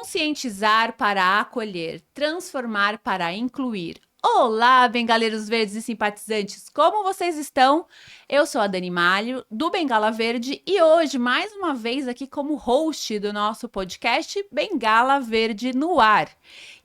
Conscientizar para acolher, transformar para incluir. Olá, bengaleiros verdes e simpatizantes, como vocês estão? Eu sou a Dani Malho, do Bengala Verde, e hoje, mais uma vez, aqui como host do nosso podcast Bengala Verde no Ar.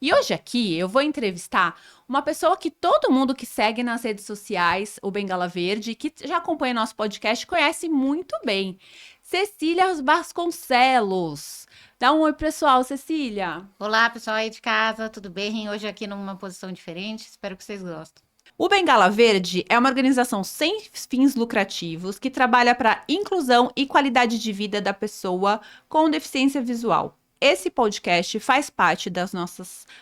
E hoje aqui eu vou entrevistar uma pessoa que todo mundo que segue nas redes sociais, o Bengala Verde, que já acompanha nosso podcast, conhece muito bem. Cecília Vasconcelos. Dá um oi, pessoal, Cecília. Olá, pessoal aí de casa, tudo bem? Hoje aqui numa posição diferente, espero que vocês gostem. O Bengala Verde é uma organização sem fins lucrativos que trabalha para inclusão e qualidade de vida da pessoa com deficiência visual. Esse podcast faz parte do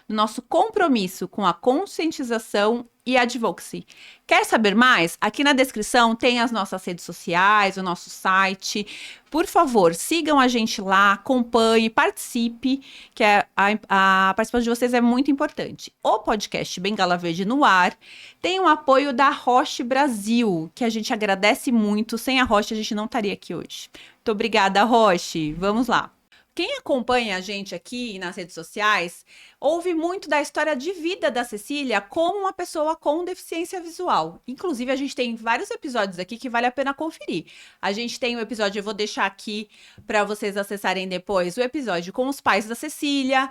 nosso compromisso com a conscientização e advocacy. Quer saber mais? Aqui na descrição tem as nossas redes sociais, o nosso site. Por favor, sigam a gente lá, acompanhe, participe, que a participação de vocês é muito importante. O podcast Bengala Verde no Ar tem o apoio da Roche Brasil, que a gente agradece muito. Sem a Roche, a gente não estaria aqui hoje. Muito obrigada, Roche. Vamos lá. Quem acompanha a gente aqui nas redes sociais ouve muito da história de vida da Cecília como uma pessoa com deficiência visual. Inclusive, a gente tem vários episódios aqui que vale a pena conferir. A gente tem um episódio, eu vou deixar aqui para vocês acessarem depois, o episódio com os pais da Cecília,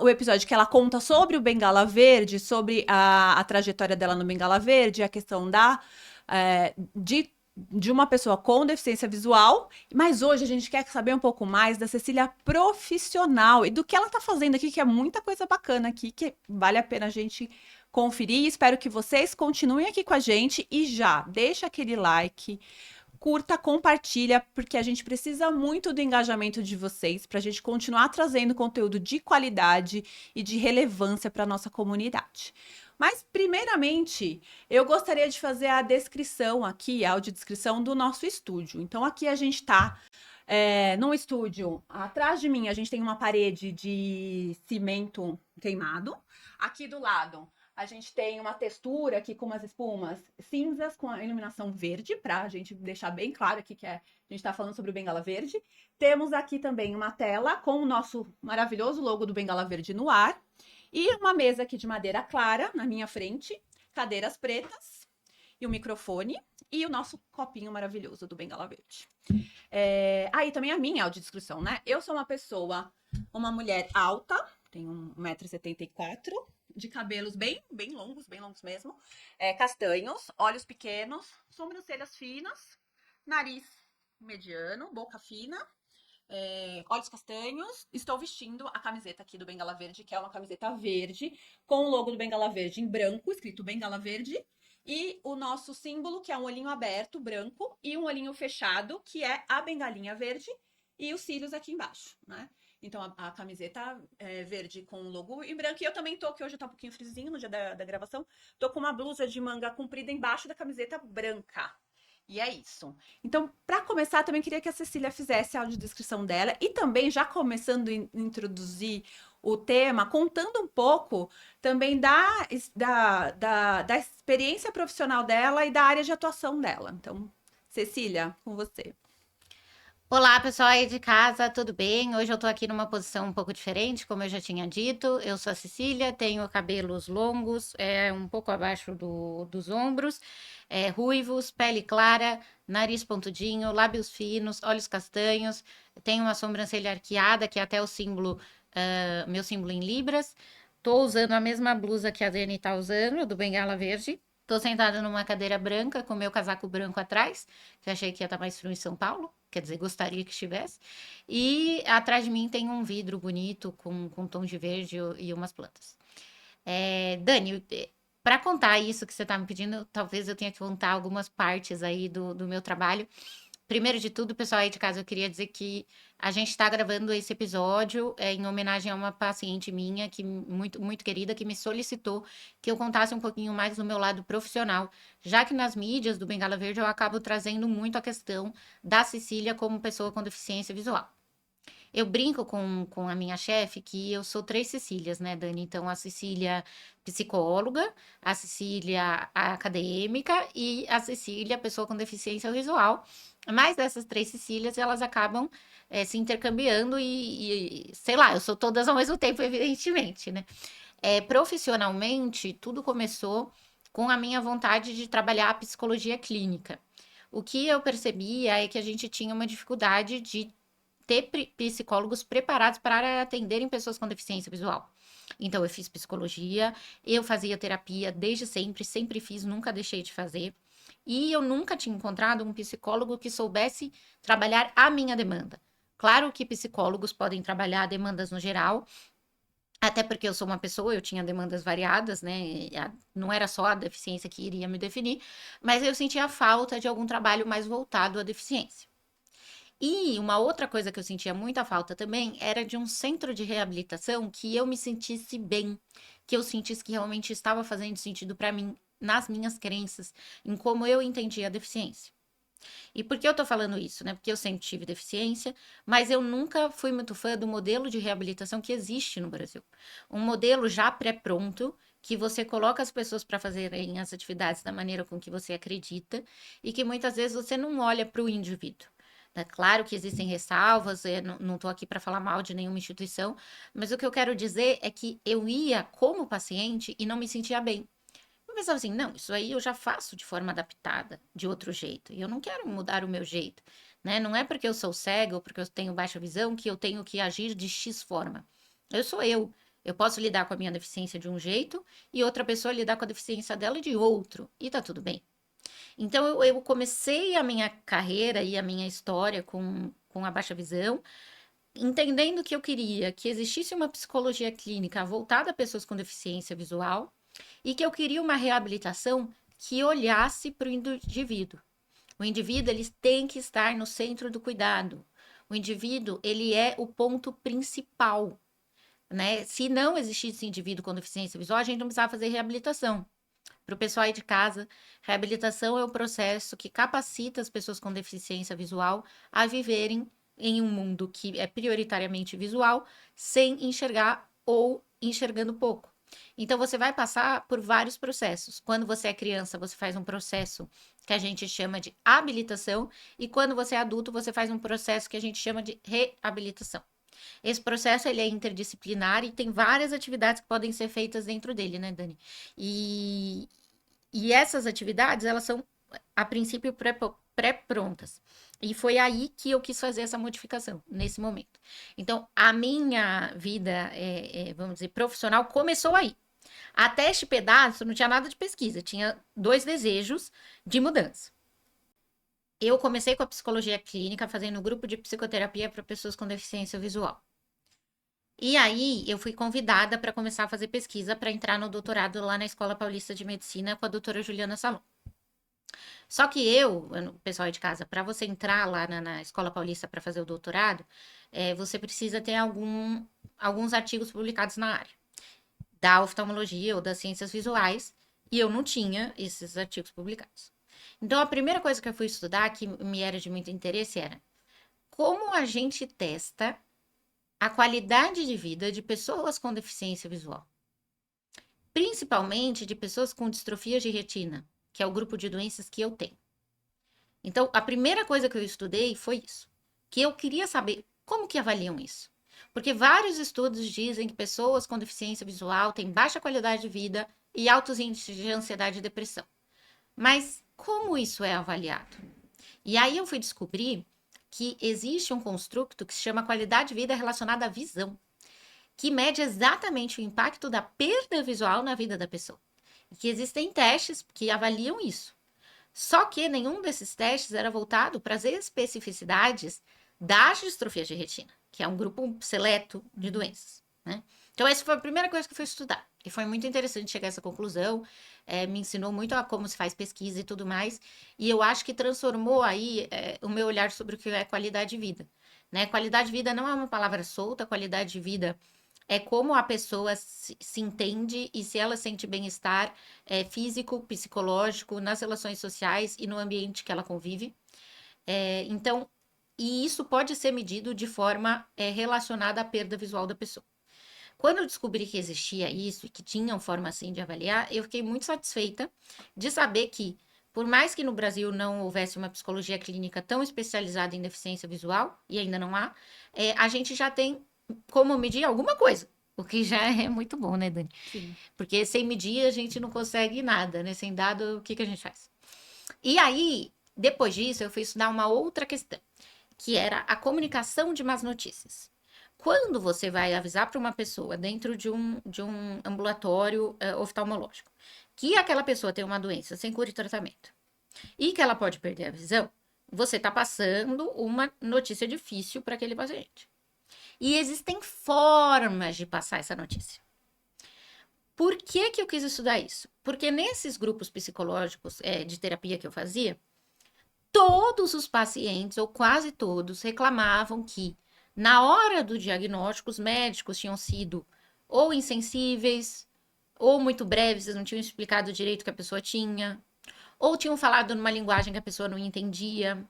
o episódio que ela conta sobre o Bengala Verde, sobre a trajetória dela no Bengala Verde, a questão de uma pessoa com deficiência visual, mas hoje a gente quer saber um pouco mais da Cecília profissional e do que ela tá fazendo aqui, que é muita coisa bacana aqui, que vale a pena a gente conferir. Espero que vocês continuem aqui com a gente e já deixa aquele like, curta, compartilha, porque a gente precisa muito do engajamento de vocês para a gente continuar trazendo conteúdo de qualidade e de relevância para nossa comunidade. Mas, primeiramente, eu gostaria de fazer a descrição aqui, a audiodescrição do nosso estúdio. Então, aqui a gente está num estúdio. Atrás de mim, a gente tem uma parede de cimento queimado. Aqui do lado, a gente tem uma textura aqui com umas espumas cinzas com a iluminação verde, para a gente deixar bem claro aqui que a gente está falando sobre o Bengala Verde. Temos aqui também uma tela com o nosso maravilhoso logo do Bengala Verde no ar. E uma mesa aqui de madeira clara na minha frente, cadeiras pretas e o microfone e o nosso copinho maravilhoso do Bengala Verde. Aí também a minha audiodescrição, né? Eu sou uma mulher alta, tenho 1,74 m, de cabelos bem longos mesmo, castanhos, olhos pequenos, sobrancelhas finas, nariz mediano, boca fina, olhos castanhos. Estou vestindo a camiseta aqui do Bengala Verde, que é uma camiseta verde, com o logo do Bengala Verde em branco, escrito Bengala Verde, e o nosso símbolo, que é um olhinho aberto, branco, e um olhinho fechado, que é a bengalinha verde, e os cílios aqui embaixo, né? Então, a camiseta verde com o logo em branco. E eu também tô, que hoje tá um pouquinho friozinho no dia da gravação, tô com uma blusa de manga comprida embaixo da camiseta branca. E é isso. Então, para começar, também queria que a Cecília fizesse a audiodescrição dela e também já começando a introduzir o tema, contando um pouco também da experiência profissional dela e da área de atuação dela. Então, Cecília, com você. Olá, pessoal aí de casa, tudo bem? Hoje eu tô aqui numa posição um pouco diferente, como eu já tinha dito. Eu sou a Cecília, tenho cabelos longos, um pouco abaixo dos ombros, ruivos, pele clara, nariz pontudinho, lábios finos, olhos castanhos. Tenho uma sobrancelha arqueada, que é até o símbolo, meu símbolo em libras. Tô usando a mesma blusa que a Dani tá usando, do Bengala Verde. Tô sentada numa cadeira branca com meu casaco branco atrás, que eu achei que ia estar mais frio em São Paulo. Quer dizer, gostaria que estivesse. E atrás de mim tem um vidro bonito com tons de verde e umas plantas. Dani, para contar isso que você está me pedindo, talvez eu tenha que contar algumas partes aí do meu trabalho. Primeiro de tudo, pessoal aí de casa, eu queria dizer que a gente está gravando esse episódio em homenagem a uma paciente minha, que muito querida, que me solicitou que eu contasse um pouquinho mais do meu lado profissional, já que nas mídias do Bengala Verde eu acabo trazendo muito a questão da Cecília como pessoa com deficiência visual. Eu brinco com a minha chefe que eu sou três Cecílias, né, Dani? Então, a Cecília psicóloga, a Cecília acadêmica e a Cecília pessoa com deficiência visual. Mas essas três Cecílias, elas acabam se intercambiando sei lá, eu sou todas ao mesmo tempo, evidentemente, né? Profissionalmente, tudo começou com a minha vontade de trabalhar a psicologia clínica. O que eu percebia é que a gente tinha uma dificuldade de ter psicólogos preparados para atenderem pessoas com deficiência visual. Então, eu fiz psicologia, eu fazia terapia desde sempre, sempre fiz, nunca deixei de fazer. E eu nunca tinha encontrado um psicólogo que soubesse trabalhar a minha demanda. Claro que psicólogos podem trabalhar demandas no geral, até porque eu sou uma pessoa, eu tinha demandas variadas, né? Não era só a deficiência que iria me definir, mas eu sentia falta de algum trabalho mais voltado à deficiência. E uma outra coisa que eu sentia muita falta também era de um centro de reabilitação que eu me sentisse bem, que eu sentisse que realmente estava fazendo sentido para mim, nas minhas crenças, em como eu entendia a deficiência. E por que eu tô falando isso, né? Porque eu sempre tive deficiência, mas eu nunca fui muito fã do modelo de reabilitação que existe no Brasil. Um modelo já pré-pronto, que você coloca as pessoas para fazerem as atividades da maneira com que você acredita e que muitas vezes você não olha para o indivíduo. É claro que existem ressalvas, não estou aqui para falar mal de nenhuma instituição, mas o que eu quero dizer é que eu ia como paciente e não me sentia bem. Eu pensava assim, não, isso aí eu já faço de forma adaptada, de outro jeito. E eu não quero mudar o meu jeito, né? Não é porque eu sou cega ou porque eu tenho baixa visão que eu tenho que agir de X forma. Eu sou eu. Eu posso lidar com a minha deficiência de um jeito e outra pessoa lidar com a deficiência dela de outro. E tá tudo bem. Então eu comecei a minha carreira e a minha história com a baixa visão, entendendo que eu queria que existisse uma psicologia clínica voltada a pessoas com deficiência visual e que eu queria uma reabilitação que olhasse para o indivíduo. O indivíduo ele tem que estar no centro do cuidado. O indivíduo ele é o ponto principal, né? Se não existisse indivíduo com deficiência visual, a gente não precisava fazer reabilitação. Para o pessoal aí de casa, reabilitação é o processo que capacita as pessoas com deficiência visual a viverem em um mundo que é prioritariamente visual, sem enxergar ou enxergando pouco. Então, você vai passar por vários processos. Quando você é criança, você faz um processo que a gente chama de habilitação, e quando você é adulto, você faz um processo que a gente chama de reabilitação. Esse processo ele é interdisciplinar e tem várias atividades que podem ser feitas dentro dele, né, Dani? E, e essas atividades, elas são, a princípio, pré-prontas. E foi aí que eu quis fazer essa modificação, nesse momento. Então, a minha vida, vamos dizer, profissional começou aí. Até este pedaço não tinha nada de pesquisa, tinha dois desejos de mudança. Eu comecei com a psicologia clínica, fazendo um grupo de psicoterapia para pessoas com deficiência visual. E aí, eu fui convidada para começar a fazer pesquisa para entrar no doutorado lá na Escola Paulista de Medicina com a doutora Juliana Salom. Só que o pessoal aí de casa, para você entrar lá na Escola Paulista para fazer o doutorado, você precisa ter alguns artigos publicados na área da oftalmologia ou das ciências visuais, e eu não tinha esses artigos publicados. Então, a primeira coisa que eu fui estudar, que me era de muito interesse, era como a gente testa a qualidade de vida de pessoas com deficiência visual, principalmente de pessoas com distrofia de retina, que é o grupo de doenças que eu tenho. Então, a primeira coisa que eu estudei foi isso, que eu queria saber como que avaliam isso. Porque vários estudos dizem que pessoas com deficiência visual têm baixa qualidade de vida e altos índices de ansiedade e depressão. Mas como isso é avaliado? E aí eu fui descobrir que existe um construto que se chama qualidade de vida relacionada à visão, que mede exatamente o impacto da perda visual na vida da pessoa. E que existem testes que avaliam isso. Só que nenhum desses testes era voltado para as especificidades das distrofias de retina, que é um grupo seleto de doenças, né? Então, essa foi a primeira coisa que eu fui estudar. E foi muito interessante chegar a essa conclusão. Me ensinou muito a como se faz pesquisa e tudo mais. E eu acho que transformou aí o meu olhar sobre o que é qualidade de vida, né? Qualidade de vida não é uma palavra solta, qualidade de vida é como a pessoa se entende e se ela sente bem-estar físico, psicológico, nas relações sociais e no ambiente que ela convive. Então, E isso pode ser medido de forma relacionada à perda visual da pessoa. Quando eu descobri que existia isso e que tinham forma assim de avaliar, eu fiquei muito satisfeita de saber que, por mais que no Brasil não houvesse uma psicologia clínica tão especializada em deficiência visual, e ainda não há, a gente já tem como medir alguma coisa. O que já é muito bom, né, Dani? Sim. Porque sem medir a gente não consegue nada, né? Sem dado, o que a gente faz? E aí, depois disso, eu fui estudar uma outra questão, que era a comunicação de más notícias. Quando você vai avisar para uma pessoa dentro de um ambulatório oftalmológico que aquela pessoa tem uma doença sem cura e tratamento e que ela pode perder a visão, você está passando uma notícia difícil para aquele paciente. E existem formas de passar essa notícia. Por que, que eu quis estudar isso? Porque nesses grupos psicológicos de terapia que eu fazia, todos os pacientes, ou quase todos, reclamavam que, na hora do diagnóstico, os médicos tinham sido ou insensíveis, ou muito breves, eles não tinham explicado direito o que a pessoa tinha, ou tinham falado numa linguagem que a pessoa não entendia,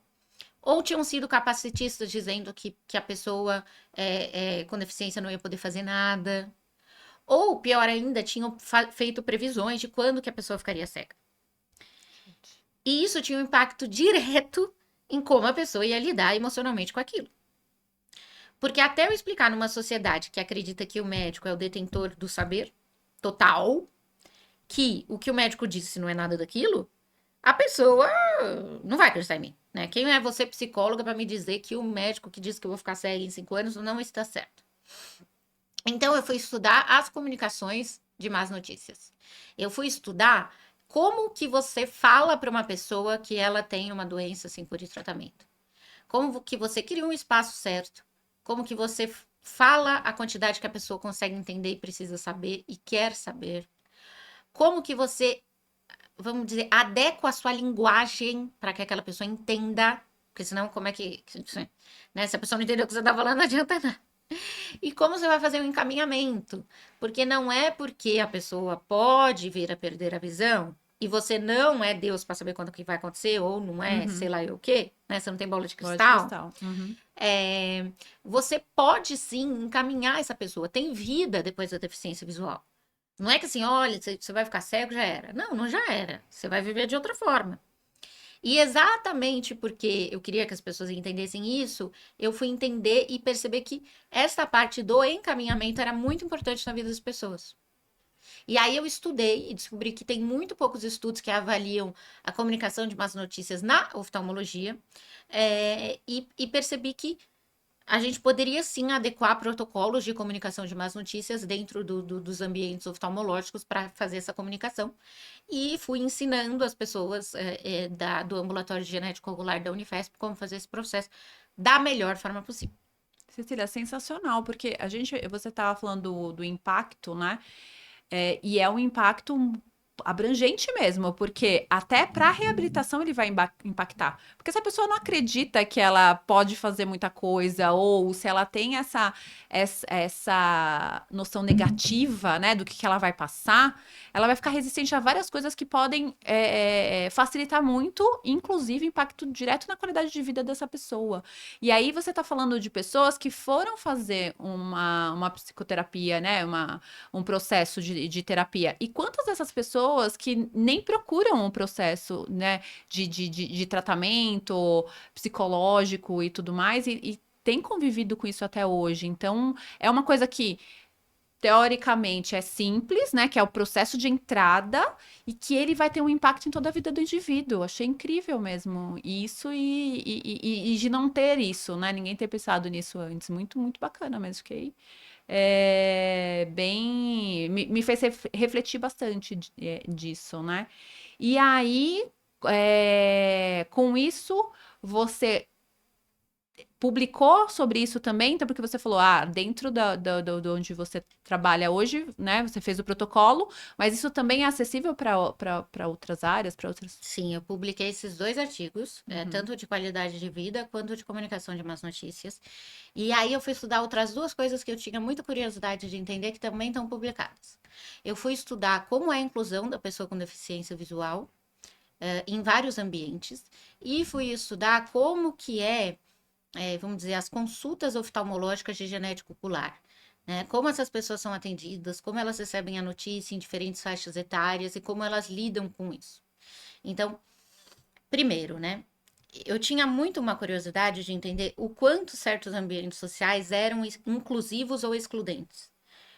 ou tinham sido capacitistas dizendo que a pessoa com deficiência não ia poder fazer nada, ou, pior ainda, tinham feito previsões de quando que a pessoa ficaria cega. E isso tinha um impacto direto em como a pessoa ia lidar emocionalmente com aquilo. Porque até eu explicar numa sociedade que acredita que o médico é o detentor do saber total, que o que o médico disse não é nada daquilo, a pessoa não vai acreditar em mim, né? Quem é você, psicóloga, para me dizer que o médico que disse que eu vou ficar cega em 5 anos não está certo? Então, eu fui estudar as comunicações de más notícias. Eu fui estudar como que você fala para uma pessoa que ela tem uma doença sem cura e tratamento. Como que você cria um espaço certo. Como que você fala a quantidade que a pessoa consegue entender e precisa saber e quer saber. Como que você, vamos dizer, adequa a sua linguagem para que aquela pessoa entenda. Porque senão, como é que. Né? Se a pessoa não entendeu o que você está falando, não adianta nada. E como você vai fazer um encaminhamento? Porque não é porque a pessoa pode vir a perder a visão e você não é Deus para saber quando que vai acontecer, ou não é, sei lá eu o quê, né? Você não tem bola de Bola de cristal. cristal. Uhum. Você pode sim encaminhar essa pessoa. Tem vida depois da deficiência visual. Não é que assim, olha, você vai ficar cego, já era. Não, não já era. Você vai viver de outra forma. E exatamente porque eu queria que as pessoas entendessem isso, eu fui entender e perceber que esta parte do encaminhamento era muito importante na vida das pessoas. E aí eu estudei e descobri que tem muito poucos estudos que avaliam a comunicação de más notícias na oftalmologia, e percebi que a gente poderia sim adequar protocolos de comunicação de más notícias dentro dos ambientes oftalmológicos para fazer essa comunicação. E fui ensinando as pessoas do Ambulatório de Genética Ocular da Unifesp como fazer esse processo da melhor forma possível. Cecília, sensacional, porque você estava falando do impacto, né? E é um impacto abrangente mesmo, porque até para a reabilitação ele vai impactar. Porque se a pessoa não acredita que ela pode fazer muita coisa, ou se ela tem essa noção negativa, né, do que ela vai passar, ela vai ficar resistente a várias coisas que podem facilitar muito, inclusive impacto direto na qualidade de vida dessa pessoa. E aí você está falando de pessoas que foram fazer uma psicoterapia, né, um processo de terapia. E quantas dessas pessoas que nem procuram um processo, né, de tratamento psicológico e tudo mais, e tem convivido com isso até hoje. Então, é uma coisa que teoricamente é simples, né, que é o processo de entrada e que ele vai ter um impacto em toda a vida do indivíduo. Achei incrível mesmo isso e de não ter isso, né, ninguém ter pensado nisso antes. Muito, muito bacana mesmo, fiquei me fez refletir bastante disso, né? E aí, com isso, você publicou sobre isso também, então porque você falou, dentro de onde você trabalha hoje, né? Você fez o protocolo, mas isso também é acessível para outras áreas, para outras. Sim, eu publiquei esses 2 artigos, Uhum. tanto de qualidade de vida quanto de comunicação de más notícias. E aí eu fui estudar outras 2 coisas que eu tinha muita curiosidade de entender que também estão publicadas. Eu fui estudar como é a inclusão da pessoa com deficiência visual em vários ambientes e fui estudar como que é vamos dizer, as consultas oftalmológicas de genética ocular. Né? Como essas pessoas são atendidas, como elas recebem a notícia em diferentes faixas etárias e como elas lidam com isso. Então, primeiro, né? Eu tinha muito uma curiosidade de entender o quanto certos ambientes sociais eram inclusivos ou excludentes.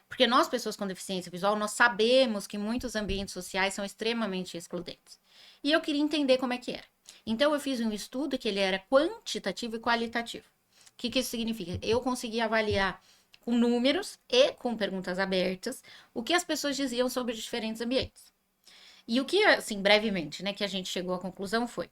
Porque nós, pessoas com deficiência visual, nós sabemos que muitos ambientes sociais são extremamente excludentes. E eu queria entender como é que era. Então, eu fiz um estudo que ele era quantitativo e qualitativo. O que isso significa? Eu consegui avaliar com números e com perguntas abertas o que as pessoas diziam sobre os diferentes ambientes. E o que, assim, brevemente, né, que a gente chegou à conclusão foi: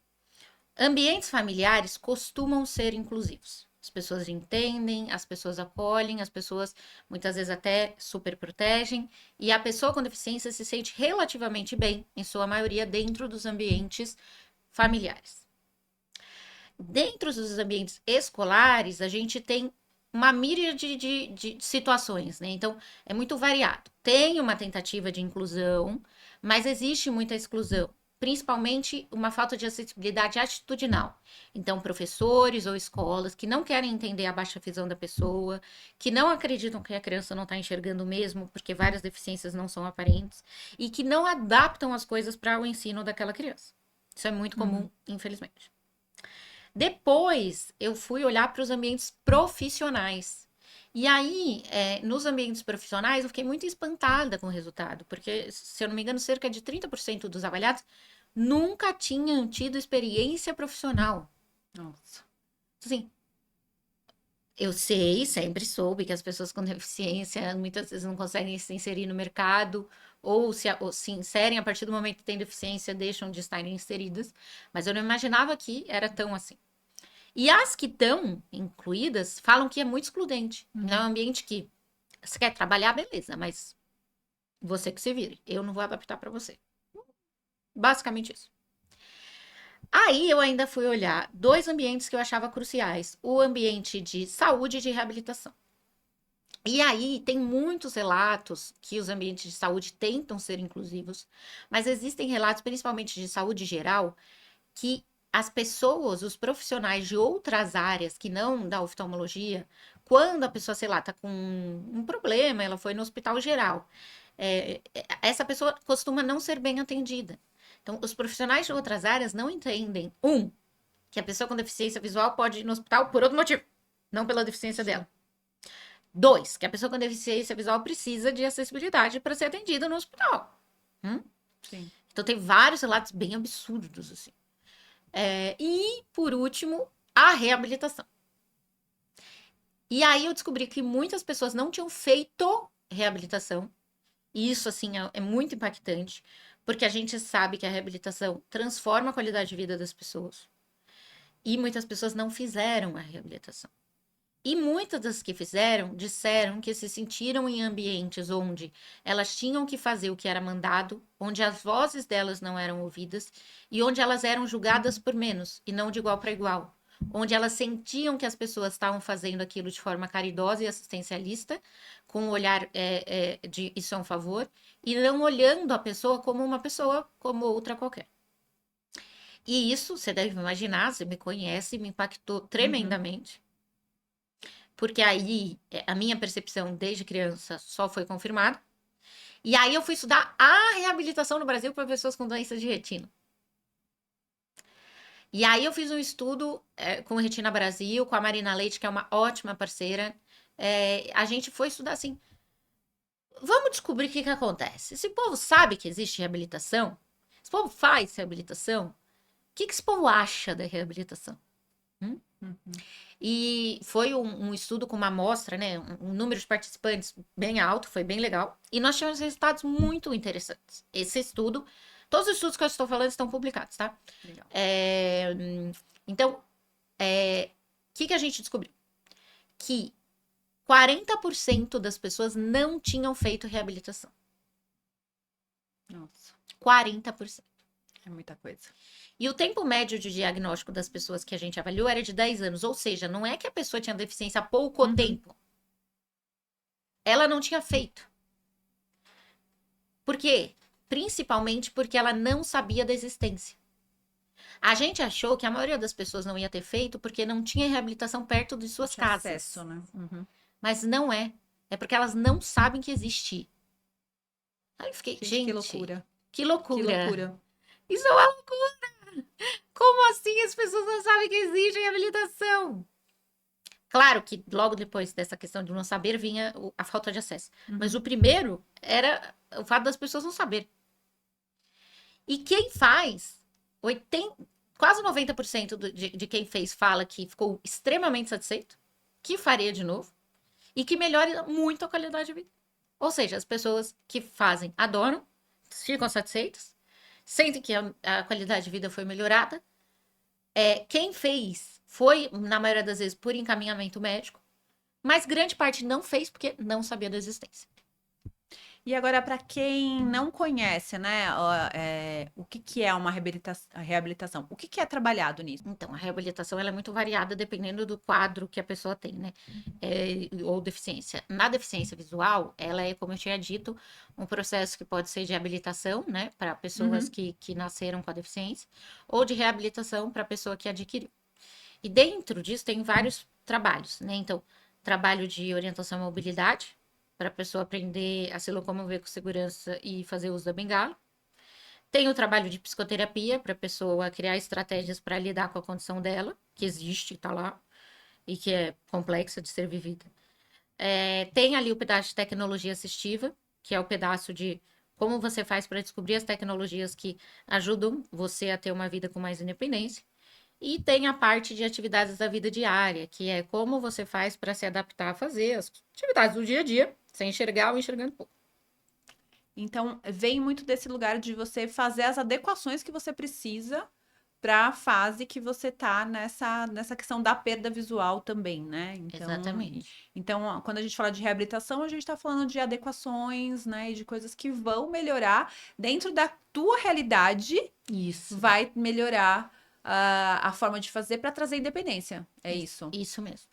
ambientes familiares costumam ser inclusivos. As pessoas entendem, as pessoas acolhem, as pessoas muitas vezes até super protegem, e a pessoa com deficiência se sente relativamente bem, em sua maioria, dentro dos ambientes familiares. Dentro dos ambientes escolares, a gente tem uma míriade de situações, né? Então, é muito variado. Tem uma tentativa de inclusão, mas existe muita exclusão, principalmente uma falta de acessibilidade atitudinal. Então, professores ou escolas que não querem entender a baixa visão da pessoa, que não acreditam que a criança não está enxergando mesmo, porque várias deficiências não são aparentes, e que não adaptam as coisas para o ensino daquela criança. Isso é muito comum, infelizmente. Depois, eu fui olhar para os ambientes profissionais. E aí, nos ambientes profissionais, eu fiquei muito espantada com o resultado, porque, se eu não me engano, cerca de 30% dos avaliados nunca tinham tido experiência profissional. Nossa. Assim, eu sei, sempre soube que as pessoas com deficiência muitas vezes não conseguem se inserir no mercado, ou se inserem a partir do momento que têm deficiência, deixam de estarem inseridas, mas eu não imaginava que era tão assim. E as que estão incluídas falam que é muito excludente. É um ambiente que você quer trabalhar, beleza, mas você que se vire. Eu não vou adaptar para você. Basicamente isso. Aí eu ainda fui olhar dois ambientes que eu achava cruciais: o ambiente de saúde e de reabilitação. E aí tem muitos relatos que os ambientes de saúde tentam ser inclusivos, mas existem relatos, principalmente de saúde geral, que as pessoas, os profissionais de outras áreas que não da oftalmologia, quando a pessoa, sei lá, tá com um problema, ela foi no hospital geral, essa pessoa costuma não ser bem atendida. Então, os profissionais de outras áreas não entendem, que a pessoa com deficiência visual pode ir no hospital por outro motivo, não pela deficiência dela. Dois, que a pessoa com deficiência visual precisa de acessibilidade para ser atendida no hospital. Sim. Então, tem vários relatos bem absurdos, assim. E, por último, a reabilitação. E aí eu descobri que muitas pessoas não tinham feito reabilitação. E isso, assim, é muito impactante, porque a gente sabe que a reabilitação transforma a qualidade de vida das pessoas. E muitas pessoas não fizeram a reabilitação. E muitas das que fizeram disseram que se sentiram em ambientes onde elas tinham que fazer o que era mandado, onde as vozes delas não eram ouvidas e onde elas eram julgadas por menos e não de igual para igual. Onde elas sentiam que as pessoas estavam fazendo aquilo de forma caridosa e assistencialista, com um olhar de isso é um favor, e não olhando a pessoa como outra qualquer. E isso, você deve imaginar, você me conhece, me impactou tremendamente. Porque aí a minha percepção desde criança só foi confirmada. E aí eu fui estudar a reabilitação no Brasil para pessoas com doença de retina. E aí eu fiz um estudo com o Retina Brasil, com a Marina Leite, que é uma ótima parceira. A gente foi estudar assim, vamos descobrir o que acontece. Esse povo sabe que existe reabilitação? Esse povo faz reabilitação? O que esse povo acha da reabilitação? E foi um estudo com uma amostra, né? Um número de participantes bem alto, foi bem legal. E nós tivemos resultados muito interessantes. Esse estudo, todos os estudos que eu estou falando estão publicados, tá? Legal. Então, o que a gente descobriu? Que 40% das pessoas não tinham feito reabilitação. Nossa, 40%. é muita coisa. E o tempo médio de diagnóstico das pessoas que a gente avaliou era de 10 anos. Ou seja, não é que a pessoa tinha deficiência há pouco tempo. Ela não tinha feito. Por quê? Principalmente porque ela não sabia da existência. A gente achou que a maioria das pessoas não ia ter feito porque não tinha reabilitação perto de suas Tinha casas. acesso, né? Uhum. Mas não é. É porque elas não sabem que existe. Aí eu fiquei, Que gente, loucura. que Que loucura. loucura. Isso é uma loucura. Como assim as pessoas não sabem que existe reabilitação? Claro que logo depois dessa questão de não saber vinha a falta de acesso. Mas Uhum. o primeiro era o fato das pessoas não saber. E quem faz, 80, quase 90% de quem fez fala que ficou extremamente satisfeito, que faria de novo e que melhora muito a qualidade de vida. Ou seja, as pessoas que fazem adoram, ficam satisfeitas, sentem que a qualidade de vida foi melhorada. Quem fez foi, na maioria das vezes, por encaminhamento médico, mas grande parte não fez porque não sabia da existência. E agora, para quem não conhece, né, o que que é uma reabilitação? O que que é trabalhado nisso? Então, a reabilitação ela é muito variada dependendo do quadro que a pessoa tem, né? Ou deficiência. Na deficiência visual, ela é, como eu tinha dito, um processo que pode ser de habilitação, né, para pessoas Uhum. que nasceram com a deficiência, ou de reabilitação para a pessoa que adquiriu. E dentro disso tem vários trabalhos, né? Então, trabalho de orientação à mobilidade, para a pessoa aprender a se locomover com segurança e fazer uso da bengala. Tem o trabalho de psicoterapia, para a pessoa criar estratégias para lidar com a condição dela, que existe, está lá, e que é complexa de ser vivida. Tem ali o pedaço de tecnologia assistiva, que é o pedaço de como você faz para descobrir as tecnologias que ajudam você a ter uma vida com mais independência. E tem a parte de atividades da vida diária, que é como você faz para se adaptar a fazer as atividades do dia a dia, sem enxergar ou enxergando pouco. Então, vem muito desse lugar de você fazer as adequações que você precisa para a fase que você tá nessa questão da perda visual também, né? Exatamente. Então, quando a gente fala de reabilitação, a gente está falando de adequações, né? E de coisas que vão melhorar dentro da tua realidade, Isso. vai melhorar a forma de fazer para trazer independência. É isso. Isso mesmo.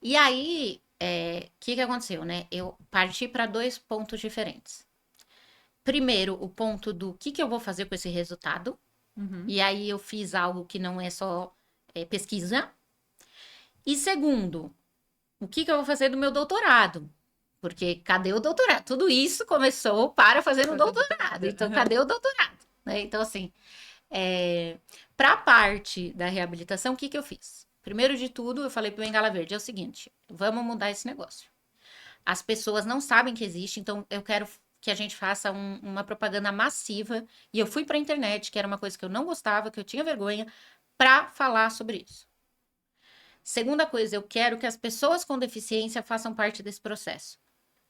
E aí, o que aconteceu, né? Eu parti para dois pontos diferentes. Primeiro, o ponto do que eu vou fazer com esse resultado. Uhum. E aí eu fiz algo que não é só pesquisa. E segundo, o que eu vou fazer do meu doutorado? Porque cadê o doutorado? Tudo isso começou para fazer um doutorado. Então, Aham. cadê o doutorado? Né? Então, assim, para a parte da reabilitação, o que eu fiz? Primeiro de tudo, eu falei para o Bengala Verde, é o seguinte, vamos mudar esse negócio. As pessoas não sabem que existe, então eu quero que a gente faça uma propaganda massiva. E eu fui para a internet, que era uma coisa que eu não gostava, que eu tinha vergonha, para falar sobre isso. Segunda coisa, eu quero que as pessoas com deficiência façam parte desse processo.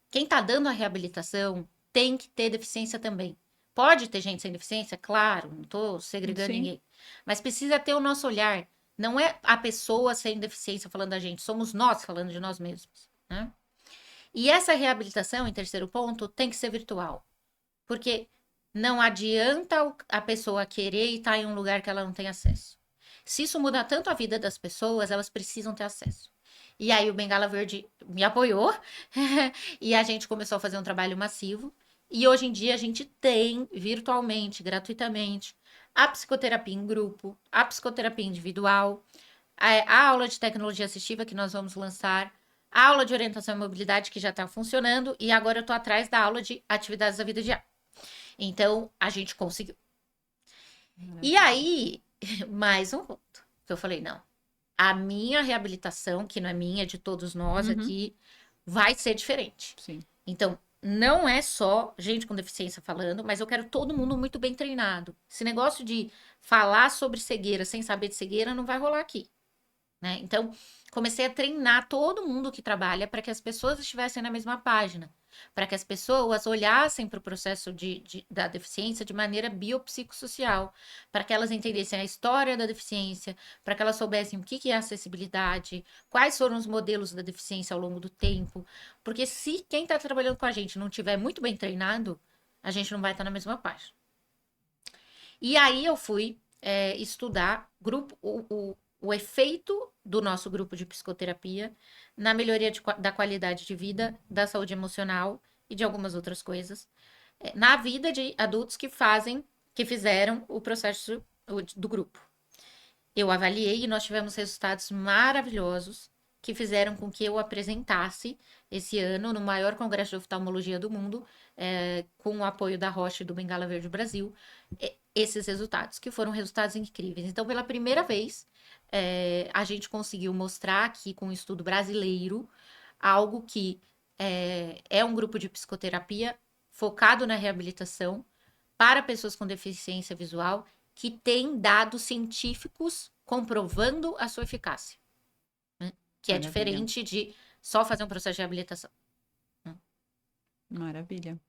Quem está dando a reabilitação tem que ter deficiência também. Pode ter gente sem deficiência? Claro, não estou segregando Sim. ninguém. Mas precisa ter o nosso olhar. Não é a pessoa sem deficiência falando da gente, somos nós falando de nós mesmos. Né? E essa reabilitação, em terceiro ponto, tem que ser virtual. Porque não adianta a pessoa querer e estar em um lugar que ela não tem acesso. Se isso mudar tanto a vida das pessoas, elas precisam ter acesso. E aí o Bengala Verde me apoiou e a gente começou a fazer um trabalho massivo. E hoje em dia a gente tem virtualmente, gratuitamente, a psicoterapia em grupo, a psicoterapia individual, a aula de tecnologia assistiva que nós vamos lançar, a aula de orientação e mobilidade que já está funcionando, e agora eu estou atrás da aula de atividades da vida diária. Então, a gente conseguiu. E aí, mais um ponto, que eu falei, não, a minha reabilitação, que não é minha, é de todos nós Uhum. aqui, vai ser diferente. Sim. Então, não é só gente com deficiência falando, mas eu quero todo mundo muito bem treinado. Esse negócio de falar sobre cegueira sem saber de cegueira não vai rolar aqui. Né? Então, comecei a treinar todo mundo que trabalha para que as pessoas estivessem na mesma página, para que as pessoas olhassem para o processo da deficiência de maneira biopsicossocial, para que elas entendessem a história da deficiência, para que elas soubessem o que é acessibilidade, quais foram os modelos da deficiência ao longo do tempo, porque se quem está trabalhando com a gente não tiver muito bem treinado, a gente não vai estar na mesma página. E aí eu fui estudar o efeito do nosso grupo de psicoterapia na melhoria da qualidade de vida, da saúde emocional e de algumas outras coisas, na vida de adultos que fizeram o processo do grupo. Eu avaliei e nós tivemos resultados maravilhosos que fizeram com que eu apresentasse esse ano no maior congresso de oftalmologia do mundo, com o apoio da Roche e do Bengala Verde Brasil, esses resultados, que foram resultados incríveis. Então, pela primeira vez, a gente conseguiu mostrar aqui com um estudo brasileiro algo que é um grupo de psicoterapia focado na reabilitação para pessoas com deficiência visual que tem dados científicos comprovando a sua eficácia, né? Que é Maravilha. diferente de só fazer um processo de reabilitação. Maravilha.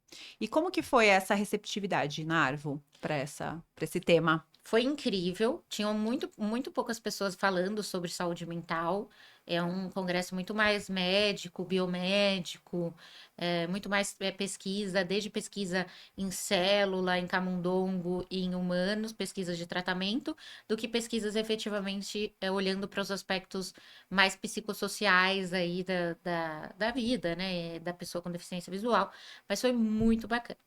E como que foi essa receptividade na Arvo para esse tema? Foi incrível, tinham muito poucas pessoas falando sobre saúde mental. É um congresso muito mais médico, biomédico, muito mais pesquisa, desde pesquisa em célula, em camundongo e em humanos, pesquisas de tratamento, do que pesquisas efetivamente olhando para os aspectos mais psicossociais aí da vida, né, da pessoa com deficiência visual. Mas foi muito bacana.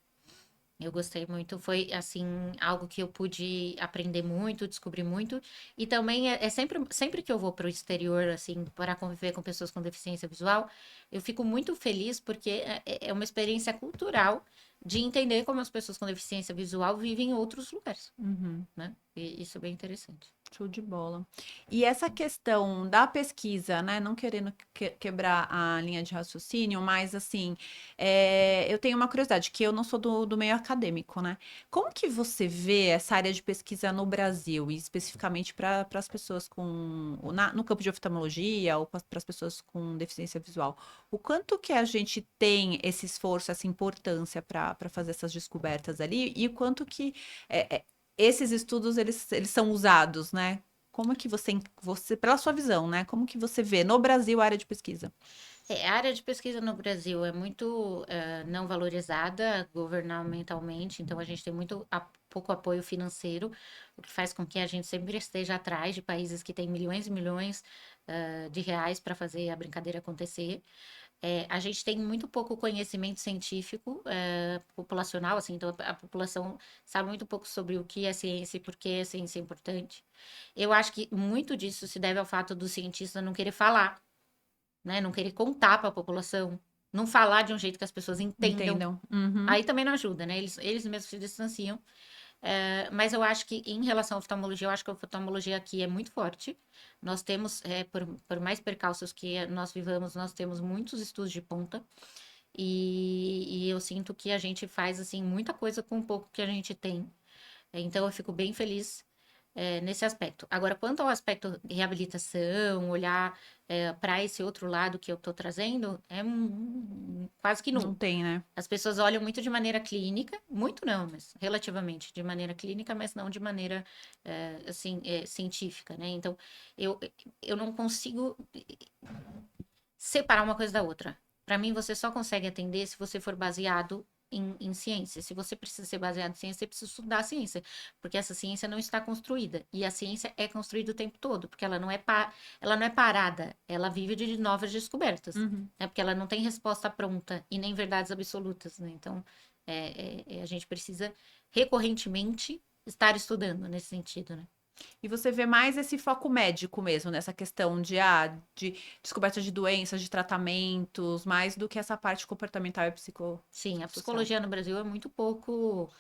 Eu gostei muito, foi assim, algo que eu pude aprender muito, descobrir muito. E também sempre que eu vou para o exterior, assim, para conviver com pessoas com deficiência visual, eu fico muito feliz porque é uma experiência cultural de entender como as pessoas com deficiência visual vivem em outros lugares, Uhum. né? E isso é bem interessante. Show de bola. E essa questão da pesquisa, né? Não querendo quebrar a linha de raciocínio, mas assim, eu tenho uma curiosidade, que eu não sou do meio acadêmico, né? Como que você vê essa área de pesquisa no Brasil, e especificamente para as pessoas no campo de oftalmologia ou para as pessoas com deficiência visual? O quanto que a gente tem esse esforço, essa importância para fazer essas descobertas ali, e o quanto que esses estudos eles são usados, né? Como é que você, pela sua visão, né? Como que você vê no Brasil a área de pesquisa? A área de pesquisa no Brasil é muito não valorizada governamentalmente, então a gente tem pouco apoio financeiro, o que faz com que a gente sempre esteja atrás de países que têm milhões e milhões de reais para fazer a brincadeira acontecer. A gente tem muito pouco conhecimento científico populacional, assim, então a população sabe muito pouco sobre o que é ciência e por que a ciência é importante. Eu acho que muito disso se deve ao fato do cientista não querer falar, né? Não querer contar para a população, não falar de um jeito que as pessoas entendam. Entendam. Uhum. Aí também não ajuda, né? Eles mesmos se distanciam. Mas eu acho que, em relação à oftalmologia, eu acho que a oftalmologia aqui é muito forte. Nós temos, por mais percalços que nós vivamos, nós temos muitos estudos de ponta. E eu sinto que a gente faz, assim, muita coisa com o pouco que a gente tem. Então, eu fico bem feliz nesse aspecto. Agora, quanto ao aspecto reabilitação, olhar para esse outro lado que eu estou trazendo, quase que Não nulo. tem, né? As pessoas olham muito de maneira clínica, muito não, mas relativamente de maneira clínica, mas não de maneira assim científica, né? Então, eu, eu não consigo separar uma coisa da outra. Para mim, você só consegue atender se você for baseado em ciência. Se você precisa ser baseado em ciência, você precisa estudar a ciência, porque essa ciência não está construída. E a ciência é construída o tempo todo, porque ela não é parada, ela vive de novas descobertas, Uhum. né? Porque ela não tem resposta pronta e nem verdades absolutas, né? Então, a gente precisa recorrentemente estar estudando nesse sentido, né? E você vê mais esse foco médico mesmo, nessa questão de descoberta de doenças, de tratamentos, mais do que essa parte comportamental e Sim, a psicossocial. psicologia no Brasil é muito pouco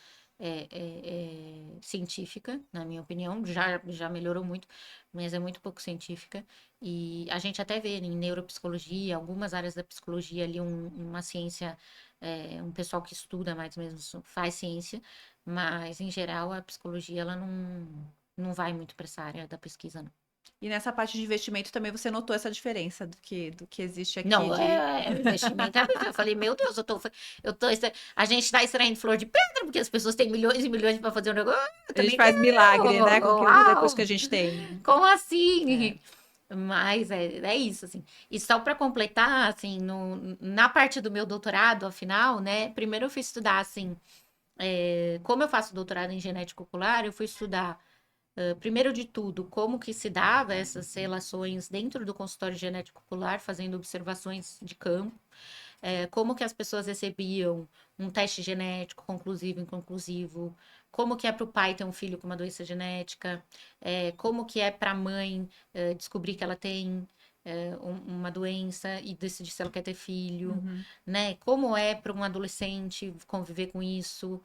científica, na minha opinião. Já melhorou muito, mas é muito pouco científica. E a gente até vê em neuropsicologia, algumas áreas da psicologia ali, uma ciência, um pessoal que estuda mais mesmo, faz ciência, mas em geral a psicologia ela não vai muito para essa área da pesquisa, não. E nessa parte de investimento também você notou essa diferença do que existe aqui Não, de. investimento. Eu falei, meu Deus, a gente está extraindo flor de pedra, porque as pessoas têm milhões e milhões para fazer um negócio. Eu A gente também faz milagre, né, com quero. aquilo que depois que Uau! a gente tem. Como É. assim? Mas é isso, assim. E só para completar, assim, na parte do meu doutorado, afinal, né? Primeiro eu fui estudar, assim, como eu faço doutorado em genética ocular, eu fui estudar primeiro de tudo, como que se dava essas relações dentro do consultório genético ocular, fazendo observações de campo. como que as pessoas recebiam um teste genético conclusivo, inconclusivo, como que é para o pai ter um filho com uma doença genética, como que é para a mãe descobrir que ela tem uma doença e decidir se ela quer ter filho, Uhum. né? Como é para um adolescente conviver com isso,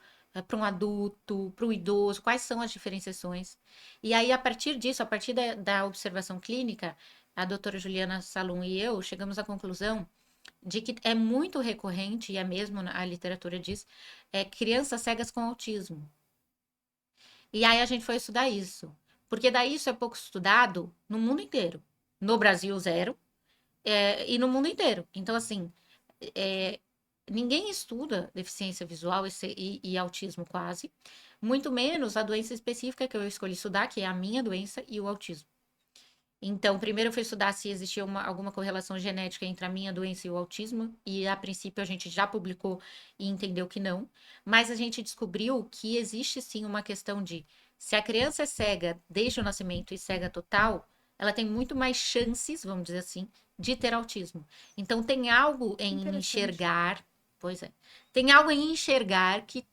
para um adulto, para um idoso, quais são as diferenciações. E aí, a partir disso, a partir da observação clínica, a doutora Juliana Salum e eu chegamos à conclusão de que é muito recorrente, e é mesmo a literatura diz, crianças cegas com autismo. E aí a gente foi estudar isso. Porque daí isso é pouco estudado no mundo inteiro. No Brasil, zero, e no mundo inteiro. Então, assim, é, ninguém estuda deficiência visual e autismo quase, muito menos a doença específica que eu escolhi estudar, que é a minha doença e o autismo. Então, primeiro eu fui estudar se existia alguma correlação genética entre a minha doença e o autismo, e a princípio a gente já publicou e entendeu que não, mas a gente descobriu que existe sim uma questão de se a criança é cega desde o nascimento e cega total, ela tem muito mais chances, vamos dizer assim, de ter autismo. Então, tem algo em Interessante. enxergar, pois é, tem algo em enxergar que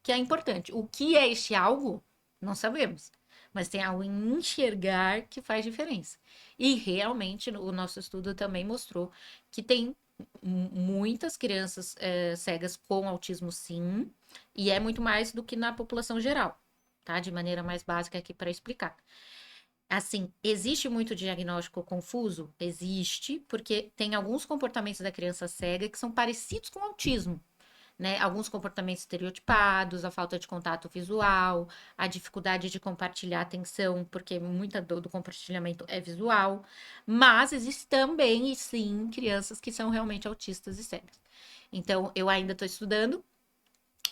é importante. O que é este algo? Não sabemos, mas tem algo em enxergar que faz diferença. E realmente o nosso estudo também mostrou que tem muitas crianças cegas com autismo, sim, e é muito mais do que na população geral, tá? De maneira mais básica aqui para explicar. Assim, existe muito diagnóstico confuso? Existe, porque tem alguns comportamentos da criança cega que são parecidos com autismo, né? Alguns comportamentos estereotipados, a falta de contato visual, a dificuldade de compartilhar atenção, porque muita do compartilhamento é visual. Mas existe também, e sim, crianças que são realmente autistas e cegas. Então, eu ainda estou estudando,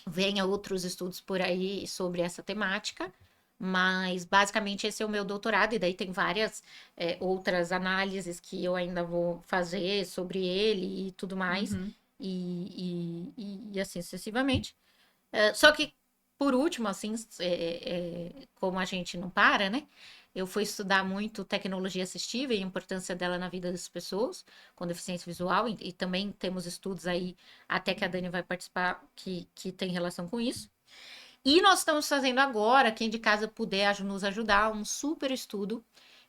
venha outros estudos por aí sobre essa temática. Mas basicamente esse é o meu doutorado, e daí tem várias outras análises que eu ainda vou fazer sobre ele e tudo mais, Uhum. e assim sucessivamente. Só que, por último, assim, como a gente não para, né? Eu fui estudar muito tecnologia assistiva e a importância dela na vida das pessoas com deficiência visual, e também temos estudos aí, até que a Dani vai participar, que tem relação com isso. E nós estamos fazendo agora, quem de casa puder nos ajudar, um super estudo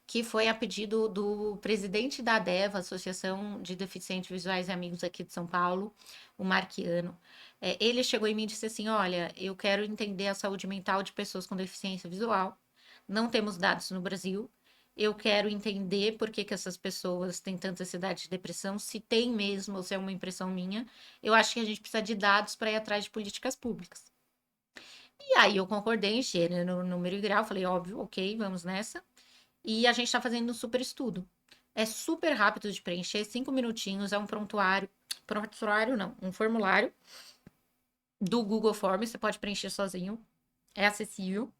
que foi a pedido do presidente da ADEVA, Associação de Deficientes Visuais e Amigos aqui de São Paulo, o Marquiano. Ele chegou em mim e disse assim: Olha, eu quero entender a saúde mental de pessoas com deficiência visual. Não temos dados no Brasil. Eu quero entender por que essas pessoas têm tanta ansiedade de depressão, se tem mesmo ou se é uma impressão minha. Eu acho que a gente precisa de dados para ir atrás de políticas públicas. E aí eu concordei, enchi no número e grau, falei, óbvio, ok, vamos nessa. E a gente está fazendo um super estudo. É super rápido de preencher, 5 minutinhos, é um prontuário. Prontuário não, um formulário do Google Forms, você pode preencher sozinho, é acessível.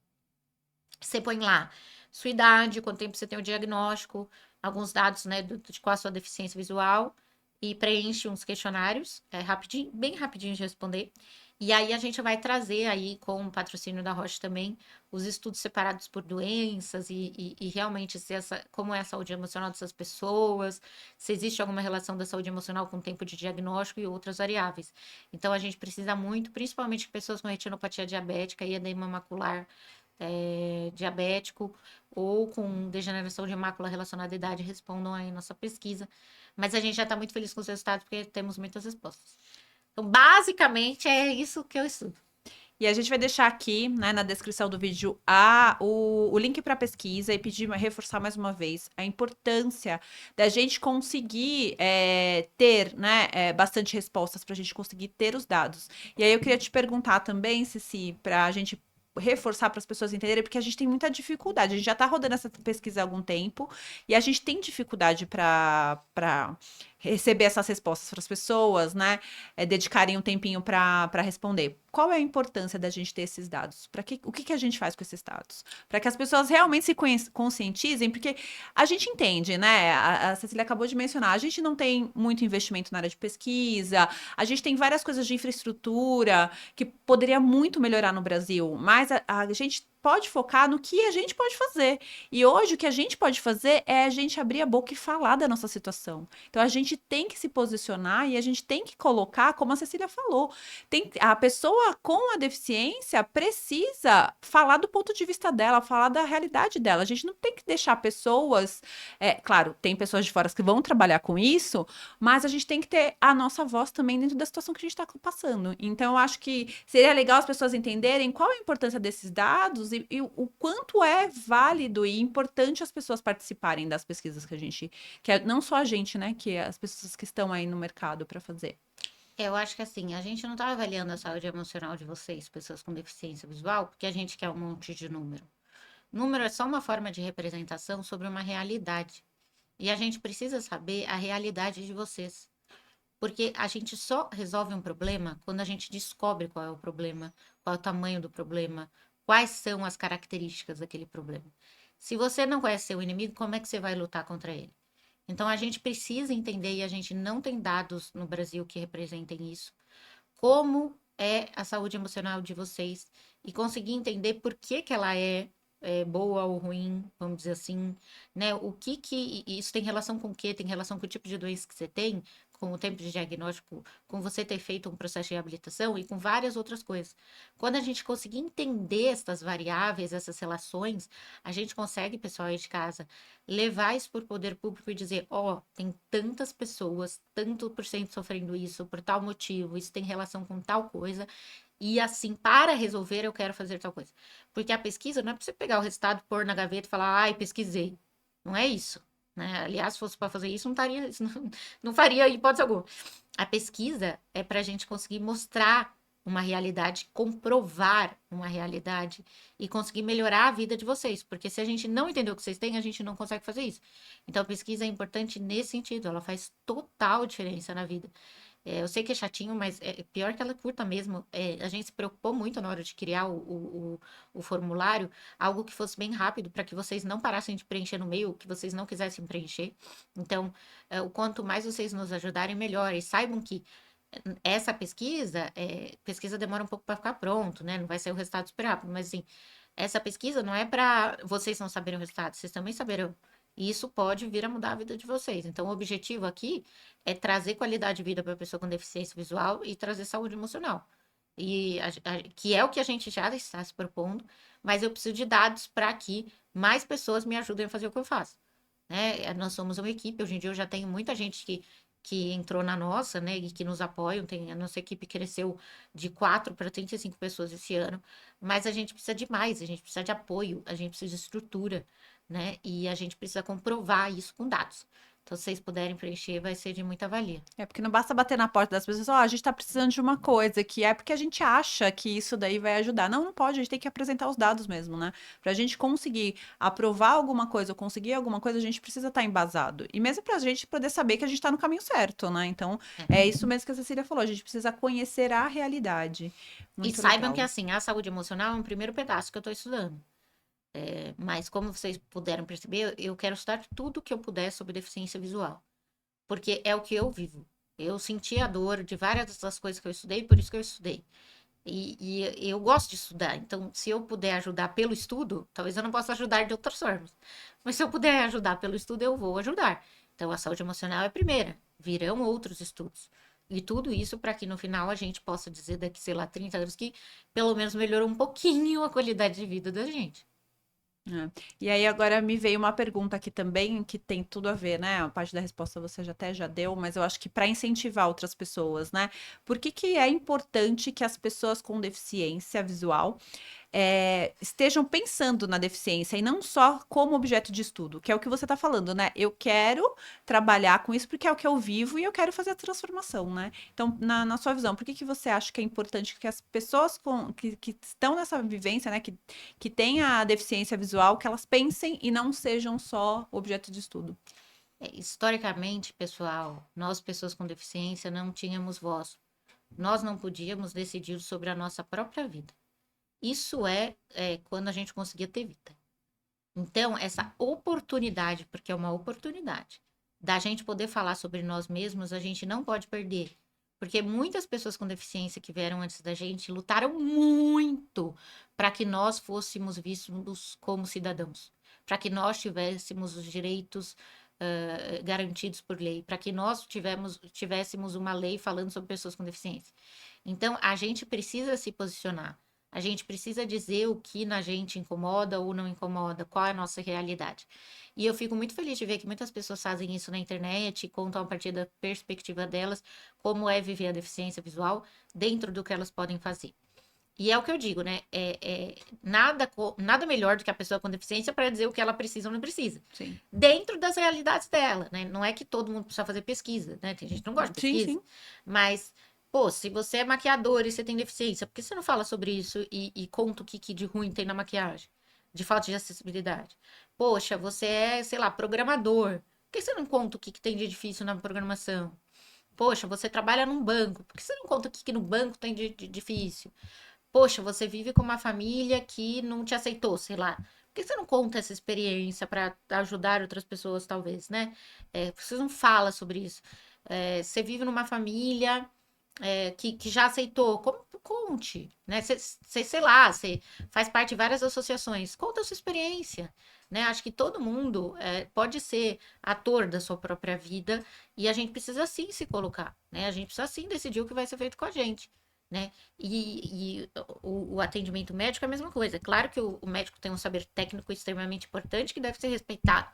Você põe lá sua idade, quanto tempo você tem o diagnóstico, alguns dados, né, de qual a sua deficiência visual, e preenche uns questionários, rapidinho, bem rapidinho de responder. E aí a gente vai trazer aí, com o patrocínio da Roche também, os estudos separados por doenças e realmente se como é a saúde emocional dessas pessoas, se existe alguma relação da saúde emocional com o tempo de diagnóstico e outras variáveis. Então a gente precisa muito, principalmente pessoas com retinopatia diabética e edema macular diabético ou com degeneração de mácula relacionada à idade, respondam aí nossa pesquisa. Mas a gente já está muito feliz com os resultados porque temos muitas respostas. Então, basicamente, é isso que eu estudo. E a gente vai deixar aqui, né, na descrição do vídeo o link para a pesquisa e pedir, reforçar mais uma vez a importância da gente conseguir ter, né, bastante respostas para a gente conseguir ter os dados. E aí eu queria te perguntar também, Ceci, para a gente reforçar para as pessoas entenderem, porque a gente tem muita dificuldade. A gente já está rodando essa pesquisa há algum tempo e a gente tem dificuldade para receber essas respostas para as pessoas, né? Dedicarem um tempinho para responder. Qual é a importância da gente ter esses dados? O que a gente faz com esses dados? Para que as pessoas realmente se conscientizem, porque a gente entende, né? A Cecília acabou de mencionar, a gente não tem muito investimento na área de pesquisa, a gente tem várias coisas de infraestrutura que poderia muito melhorar no Brasil, mas a gente pode focar no que a gente pode fazer. E hoje o que a gente pode fazer é a gente abrir a boca e falar da nossa situação. Então a gente gente tem que se posicionar e a gente tem que colocar, como a Cecília falou, a pessoa com a deficiência precisa falar do ponto de vista dela, falar da realidade dela. A gente não tem que deixar pessoas, claro, tem pessoas de fora que vão trabalhar com isso, mas a gente tem que ter a nossa voz também dentro da situação que a gente está passando. Então, eu acho que seria legal as pessoas entenderem qual é a importância desses dados e o quanto é válido e importante as pessoas participarem das pesquisas que é não só a gente, né, que é as pessoas que estão aí no mercado para fazer. Eu acho que assim, a gente não tá avaliando a saúde emocional de vocês, pessoas com deficiência visual, porque a gente quer um monte de número. Número é só uma forma de representação sobre uma realidade. E a gente precisa saber a realidade de vocês. Porque a gente só resolve um problema quando a gente descobre qual é o problema, qual é o tamanho do problema, quais são as características daquele problema. Se você não conhece seu inimigo, como é que você vai lutar contra ele? Então a gente precisa entender, e a gente não tem dados no Brasil que representem isso, como é a saúde emocional de vocês e conseguir entender por que que ela é boa ou ruim, vamos dizer assim, né? O que que isso tem relação com o quê? Tem relação com o tipo de doença que você tem, com o tempo de diagnóstico, com você ter feito um processo de reabilitação e com várias outras coisas. Quando a gente conseguir entender essas variáveis, essas relações, a gente consegue, pessoal aí de casa, levar isso para o poder público e dizer, ó, tem tantas pessoas, tanto por cento sofrendo isso, por tal motivo, isso tem relação com tal coisa, e assim, para resolver, eu quero fazer tal coisa. Porque a pesquisa não é para você pegar o resultado, pôr na gaveta e falar, ai, pesquisei. Não é isso. Né? Aliás, se fosse para fazer isso, não, taria, não faria hipótese alguma. A pesquisa é para a gente conseguir mostrar uma realidade, comprovar uma realidade e conseguir melhorar a vida de vocês. Porque se a gente não entender o que vocês têm, a gente não consegue fazer isso. Então, a pesquisa é importante nesse sentido, ela faz total diferença na vida. Eu sei que é chatinho, mas é pior que ela é curta mesmo. A gente se preocupou muito na hora de criar o formulário, algo que fosse bem rápido, para que vocês não parassem de preencher no meio, que vocês não quisessem preencher. Então, o quanto mais vocês nos ajudarem, melhor. E saibam que essa pesquisa demora um pouco para ficar pronto, né? Não vai ser o resultado super rápido, mas assim, essa pesquisa não é para vocês não saberem o resultado, vocês também saberão. E isso pode vir a mudar a vida de vocês. Então, o objetivo aqui é trazer qualidade de vida para a pessoa com deficiência visual e trazer saúde emocional. Que é o que a gente já está se propondo, mas eu preciso de dados para que mais pessoas me ajudem a fazer o que eu faço. Né? Nós somos uma equipe, hoje em dia eu já tenho muita gente que entrou na nossa, né, e que nos apoiam. A nossa equipe cresceu de 4 para 35 pessoas esse ano, mas a gente precisa de mais, a gente precisa de apoio, a gente precisa de estrutura, né? E a gente precisa comprovar isso com dados. Então, se vocês puderem preencher, vai ser de muita valia. É porque não basta bater na porta das pessoas, ó, a gente tá precisando de uma coisa, que é porque a gente acha que isso daí vai ajudar. Não, não pode, a gente tem que apresentar os dados mesmo, né? Pra gente conseguir aprovar alguma coisa ou conseguir alguma coisa, a gente precisa estar embasado. E mesmo pra gente poder saber que a gente tá no caminho certo, né? Então, é isso mesmo que a Cecília falou, a gente precisa conhecer a realidade. E Muito saibam legal. que, assim, a saúde emocional é um primeiro pedaço que eu estou estudando. Mas, como vocês puderam perceber, eu quero estudar tudo que eu puder sobre deficiência visual. Porque é o que eu vivo. Eu senti a dor de várias das coisas que eu estudei, por isso que eu estudei. E eu gosto de estudar. Então, se eu puder ajudar pelo estudo, talvez eu não possa ajudar de outras formas. Mas se eu puder ajudar pelo estudo, eu vou ajudar. Então, a saúde emocional é a primeira. Virão outros estudos. E tudo isso para que no final a gente possa dizer daqui, sei lá, 30 anos que pelo menos melhorou um pouquinho a qualidade de vida da gente. É. E aí agora me veio uma pergunta aqui também que tem tudo a ver, né? A parte da resposta você já deu, mas eu acho que para incentivar outras pessoas, né? Por que que é importante que as pessoas com deficiência visual estejam pensando na deficiência e não só como objeto de estudo, que é o que você está falando, né? Eu quero trabalhar com isso porque é o que eu vivo e eu quero fazer a transformação, né? Então, na sua visão, por que que você acha que é importante que as pessoas que estão nessa vivência, né, que têm a deficiência visual, que elas pensem e não sejam só objeto de estudo? Historicamente, pessoal, nós, pessoas com deficiência, não tínhamos voz. Nós não podíamos decidir sobre a nossa própria vida. Isso é quando a gente conseguia ter vida. Então, essa oportunidade, porque é uma oportunidade, da gente poder falar sobre nós mesmos, a gente não pode perder. Porque muitas pessoas com deficiência que vieram antes da gente lutaram muito para que nós fôssemos vistos como cidadãos, para que nós tivéssemos os direitos garantidos por lei, para que nós tivéssemos uma lei falando sobre pessoas com deficiência. Então, a gente precisa se posicionar. A gente precisa dizer o que na gente incomoda ou não incomoda, qual é a nossa realidade. E eu fico muito feliz de ver que muitas pessoas fazem isso na internet e contam a partir da perspectiva delas como é viver a deficiência visual dentro do que elas podem fazer. E é o que eu digo, né? Nada melhor do que a pessoa com deficiência para dizer o que ela precisa ou não precisa. Sim. Dentro das realidades dela, né? Não é que todo mundo precisa fazer pesquisa, né? Tem gente que não gosta de Sim, pesquisa. sim. Mas, pô, se você é maquiador e você tem deficiência, por que você não fala sobre isso e conta o que de ruim tem na maquiagem? De falta de acessibilidade. Poxa, você é, sei lá, programador. Por que você não conta o que tem de difícil na programação? Poxa, você trabalha num banco. Por que você não conta o que no banco tem de difícil? Poxa, você vive com uma família que não te aceitou, sei lá. Por que você não conta essa experiência para ajudar outras pessoas, talvez, né? Você não fala sobre isso. Você vive numa família que já aceitou. Conte, né? Sei lá, você faz parte de várias associações. Conta a sua experiência, né? Acho que todo mundo pode ser ator da sua própria vida e a gente precisa sim se colocar, né? A gente precisa sim decidir o que vai ser feito com a gente. Né? E o atendimento médico é a mesma coisa. É claro que o médico tem um saber técnico extremamente importante que deve ser respeitado.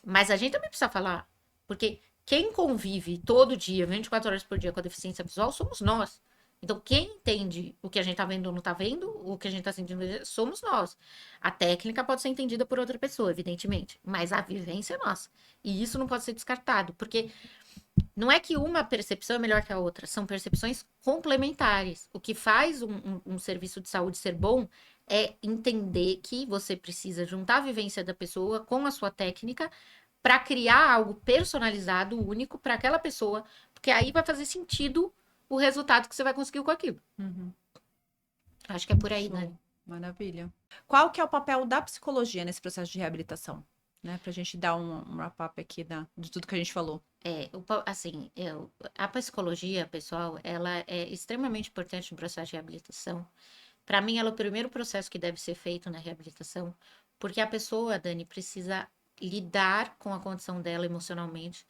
Mas a gente também precisa falar. Porque quem convive todo dia, 24 horas por dia com a deficiência visual, somos nós. Então, quem entende o que a gente tá vendo ou não tá vendo, o que a gente tá sentindo, somos nós. A técnica pode ser entendida por outra pessoa, evidentemente. Mas a vivência é nossa. E isso não pode ser descartado. Porque não é que uma percepção é melhor que a outra, são percepções complementares. O que faz um serviço de saúde ser bom é entender que você precisa juntar a vivência da pessoa com a sua técnica para criar algo personalizado, único para aquela pessoa, porque aí vai fazer sentido o resultado que você vai conseguir com aquilo. Uhum. Acho que é por aí, né? Show. Maravilha. Qual que é o papel da psicologia nesse processo de reabilitação? Né? Pra gente dar um wrap-up aqui de tudo que a gente falou. Assim, a psicologia, pessoal, ela é extremamente importante no processo de reabilitação. Para mim, ela é o primeiro processo que deve ser feito na reabilitação, porque a pessoa, Dani, precisa lidar com a condição dela emocionalmente,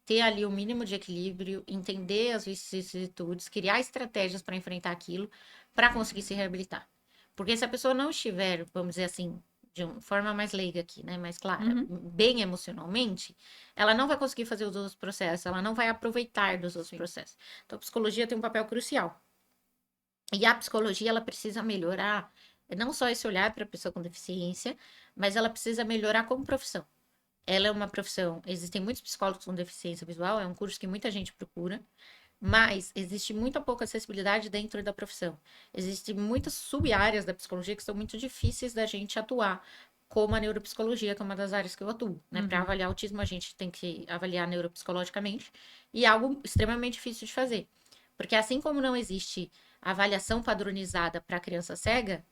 ter ali o mínimo de equilíbrio, entender as vicissitudes, criar estratégias para enfrentar aquilo, para conseguir se reabilitar. Porque se a pessoa não estiver, vamos dizer assim, de uma forma mais leiga aqui, né, mais clara, Uhum. bem emocionalmente, ela não vai conseguir fazer os outros processos, ela não vai aproveitar dos outros Sim. processos. Então, a psicologia tem um papel crucial. E a psicologia, ela precisa melhorar, não só esse olhar para a pessoa com deficiência, mas ela precisa melhorar como profissão. Ela é uma profissão, existem muitos psicólogos com deficiência visual, é um curso que muita gente procura, mas existe muito pouca acessibilidade dentro da profissão. Existem muitas sub-áreas da psicologia que são muito difíceis da gente atuar, como a neuropsicologia, que é uma das áreas que eu atuo, né? Para Uhum. avaliar autismo, a gente tem que avaliar neuropsicologicamente, e é algo extremamente difícil de fazer. Porque assim como não existe avaliação padronizada para criança cega,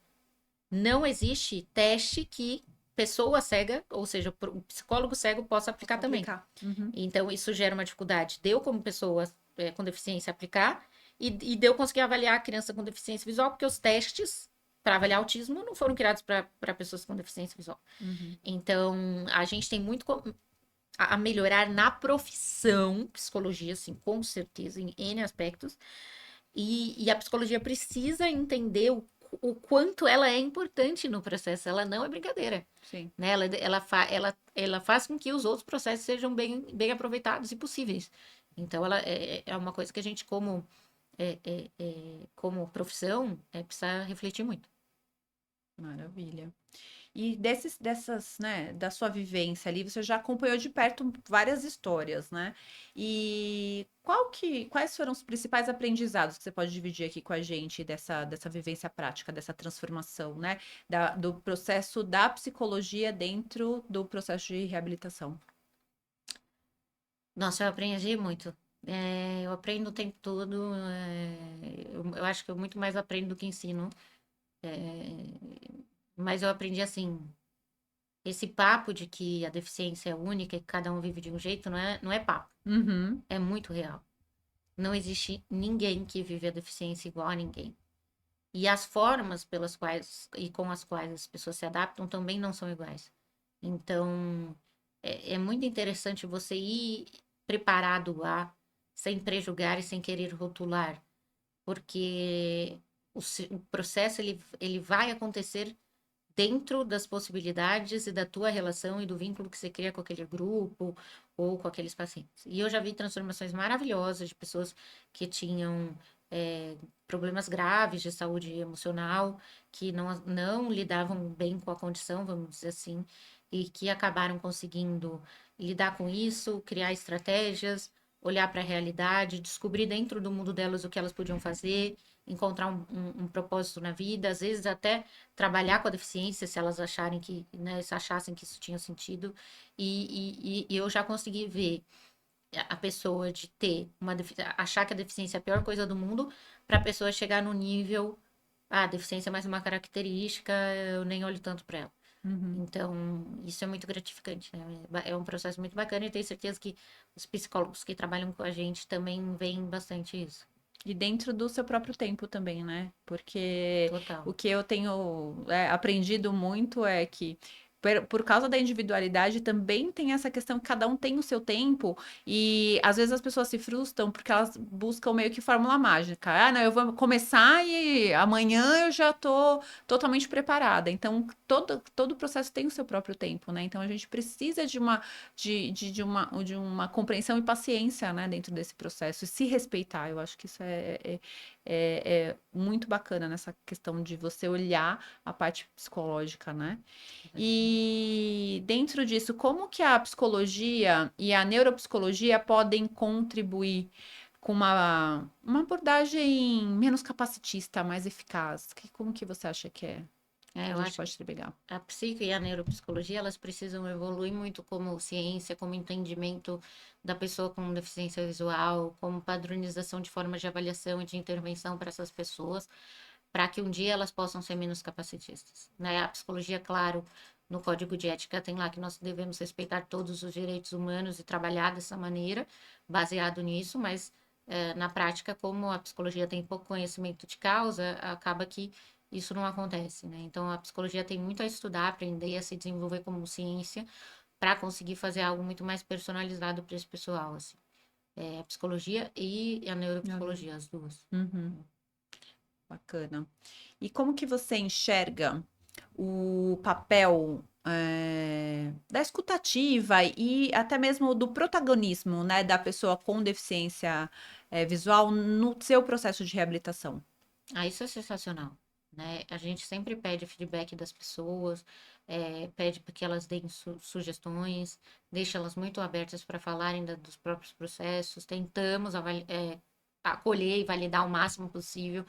não existe teste que pessoa cega, ou seja, o psicólogo cego possa aplicar também. Aplicar. Uhum. Então, isso gera uma dificuldade de eu, como pessoa com deficiência, aplicar e de eu conseguir avaliar a criança com deficiência visual, porque os testes para avaliar autismo não foram criados para pessoas com deficiência visual. Uhum. Então, a gente tem muito a melhorar na profissão psicologia, assim, com certeza, em N aspectos. E a psicologia precisa entender o quanto ela é importante no processo. Ela não é brincadeira. Sim. Né? Ela faz com que os outros processos sejam bem aproveitados e possíveis. Então, ela é uma coisa que a gente, como profissão, precisa refletir muito. Maravilha. E dessas, né, da sua vivência ali, você já acompanhou de perto várias histórias, né? E quais foram os principais aprendizados que você pode dividir aqui com a gente dessa vivência prática, dessa transformação, né? Do processo da psicologia dentro do processo de reabilitação? Nossa, eu aprendi muito. Eu aprendo o tempo todo. Eu acho que eu muito mais aprendo do que ensino. Mas eu aprendi assim. Esse papo de que a deficiência é única e que cada um vive de um jeito não é papo. Uhum. É muito real. Não existe ninguém que vive a deficiência igual a ninguém. E as formas pelas quais e com as quais as pessoas se adaptam também não são iguais. Então, é muito interessante você ir preparado a, sem prejugar e sem querer rotular, porque o processo ele vai acontecer dentro das possibilidades e da tua relação e do vínculo que você cria com aquele grupo ou com aqueles pacientes. E eu já vi transformações maravilhosas de pessoas que tinham é, problemas graves de saúde emocional, que não lidavam bem com a condição, vamos dizer assim, e que acabaram conseguindo lidar com isso, criar estratégias, olhar para a realidade, descobrir dentro do mundo delas o que elas podiam fazer, encontrar um propósito na vida, às vezes até trabalhar com a deficiência, se elas acharem que, né, se achassem que isso tinha sentido. E eu já consegui ver a pessoa de ter achar que a deficiência é a pior coisa do mundo, para a pessoa chegar no nível, a deficiência é mais uma característica, eu nem olho tanto para ela. Uhum. Então, isso é muito gratificante, né? É um processo muito bacana e tenho certeza que os psicólogos que trabalham com a gente também veem bastante isso. E dentro do seu próprio tempo também, né? Porque Total. o que eu tenho aprendido muito é que, por causa da individualidade, também tem essa questão que cada um tem o seu tempo, e às vezes as pessoas se frustram porque elas buscam meio que fórmula mágica. Ah, não, eu vou começar e amanhã eu já tô totalmente preparada. Então, todo o processo tem o seu próprio tempo, né? Então, a gente precisa de uma compreensão e paciência, né, dentro desse processo, e se respeitar. Eu acho que isso é muito bacana nessa questão de você olhar a parte psicológica, né? E dentro disso, como que a psicologia e a neuropsicologia podem contribuir com uma abordagem menos capacitista, mais eficaz? Como que você acha que a Eu gente acho que pode tribegar? a psico e a neuropsicologia, elas precisam evoluir muito como ciência, como entendimento da pessoa com deficiência visual, como padronização de formas de avaliação e de intervenção para essas pessoas, para que um dia elas possam ser menos capacitistas, né? A psicologia, claro, no Código de Ética tem lá que nós devemos respeitar todos os direitos humanos e trabalhar dessa maneira, baseado nisso, mas na prática, como a psicologia tem pouco conhecimento de causa, acaba que isso não acontece, né? Então, a psicologia tem muito a estudar, aprender, a se desenvolver como ciência, para conseguir fazer algo muito mais personalizado para esse pessoal, assim. A psicologia e a neuropsicologia, as duas. Uhum. Bacana. E como que você enxerga o papel da escutativa e até mesmo do protagonismo, né, da pessoa com deficiência visual no seu processo de reabilitação? Ah, isso é sensacional, né? A gente sempre pede feedback das pessoas, pede para que elas deem sugestões, deixa elas muito abertas para falarem dos próprios processos, tentamos acolher e validar o máximo possível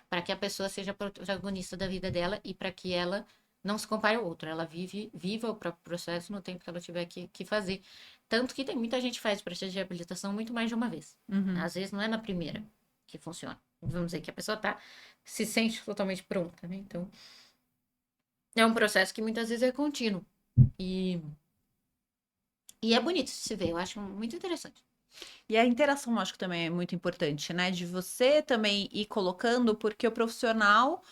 para que a pessoa seja protagonista da vida dela e para que ela não se compare ao outro, ela viva o próprio processo no tempo que ela tiver que fazer. Tanto que tem muita gente que faz processo de reabilitação muito mais de uma vez. Uhum. Às vezes não é na primeira que funciona. Vamos dizer que a pessoa se sente totalmente pronta, né? Então, é um processo que muitas vezes é contínuo. E, e é bonito de se ver, eu acho muito interessante. E a interação, eu acho que também é muito importante, né? De você também ir colocando, porque o profissional,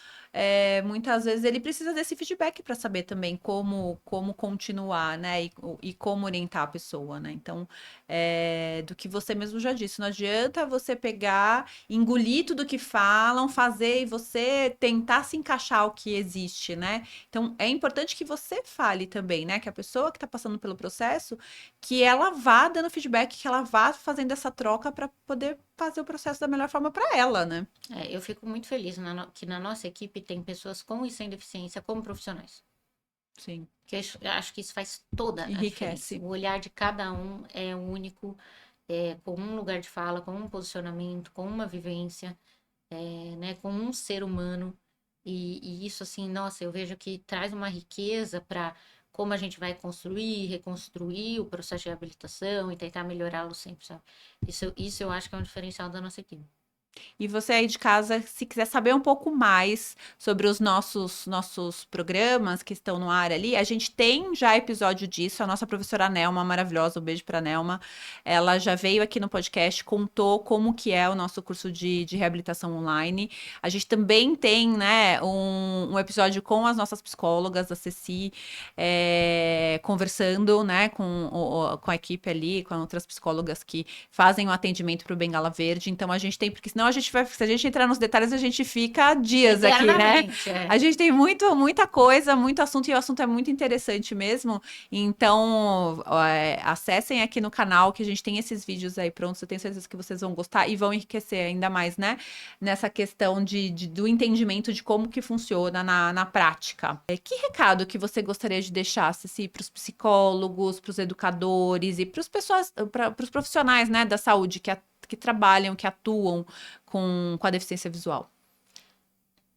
muitas vezes, ele precisa desse feedback para saber também como continuar, né? E como orientar a pessoa, né? Então, do que você mesmo já disse, não adianta você pegar, engolir tudo que falam, fazer e você tentar se encaixar ao que existe, né? Então, é importante que você fale também, né? Que a pessoa que está passando pelo processo que ela vá dando feedback, que ela vá fazendo essa troca para poder fazer o processo da melhor forma para ela, né? Eu fico muito feliz que na nossa equipe tem pessoas com e sem deficiência como profissionais. Sim, Que eu acho que isso faz toda a diferença. enriquece. O olhar de cada um é único, com um lugar de fala, com um posicionamento, com uma vivência, né, com um ser humano. E isso, assim, nossa, eu vejo que traz uma riqueza para como a gente vai construir, reconstruir o processo de reabilitação e tentar melhorá-lo sempre, sabe? Isso eu acho que é um diferencial da nossa equipe. E você aí de casa, se quiser saber um pouco mais sobre os nossos programas que estão no ar ali, a gente tem já episódio disso. A nossa professora Nelma, maravilhosa, um beijo para Nelma. Ela já veio aqui no podcast, contou como que é o nosso curso de reabilitação online. A gente também tem, né, um episódio com as nossas psicólogas, a Ceci, conversando, né, com a equipe ali, com outras psicólogas que fazem o atendimento para o Bengala Verde. Então a gente tem, porque senão a gente vai, se a gente entrar nos detalhes, a gente fica dias aqui, né? Eternamente, é. A gente tem muita coisa, muito assunto, e o assunto é muito interessante mesmo. Então, acessem aqui no canal que a gente tem esses vídeos aí prontos. Eu tenho certeza que vocês vão gostar e vão enriquecer ainda mais, né? Nessa questão do entendimento de como que funciona na prática. Que recado que você gostaria de deixar, Ceci, para os psicólogos, para os educadores e para os profissionais, né, da saúde que trabalham, que atuam com a deficiência visual?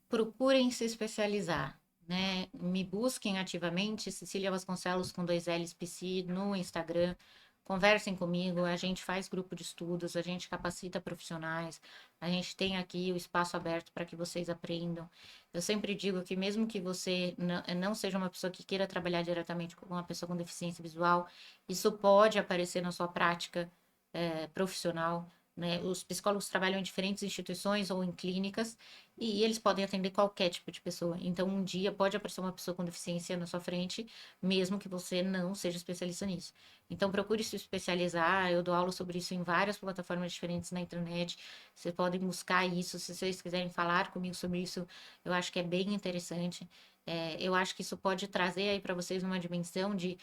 Procurem se especializar, né? Me busquem ativamente, Cecília Vasconcelos com 2 L's PC no Instagram. Conversem comigo, a gente faz grupo de estudos, a gente capacita profissionais, a gente tem aqui o espaço aberto para que vocês aprendam. Eu sempre digo que mesmo que você não seja uma pessoa que queira trabalhar diretamente com uma pessoa com deficiência visual, isso pode aparecer na sua prática profissional, né? Os psicólogos trabalham em diferentes instituições ou em clínicas e eles podem atender qualquer tipo de pessoa. Então, um dia pode aparecer uma pessoa com deficiência na sua frente, mesmo que você não seja especialista nisso. Então, procure se especializar. Eu dou aula sobre isso em várias plataformas diferentes na internet. Vocês podem buscar isso. Se vocês quiserem falar comigo sobre isso, eu acho que é bem interessante. Eu acho que isso pode trazer aí para vocês uma dimensão de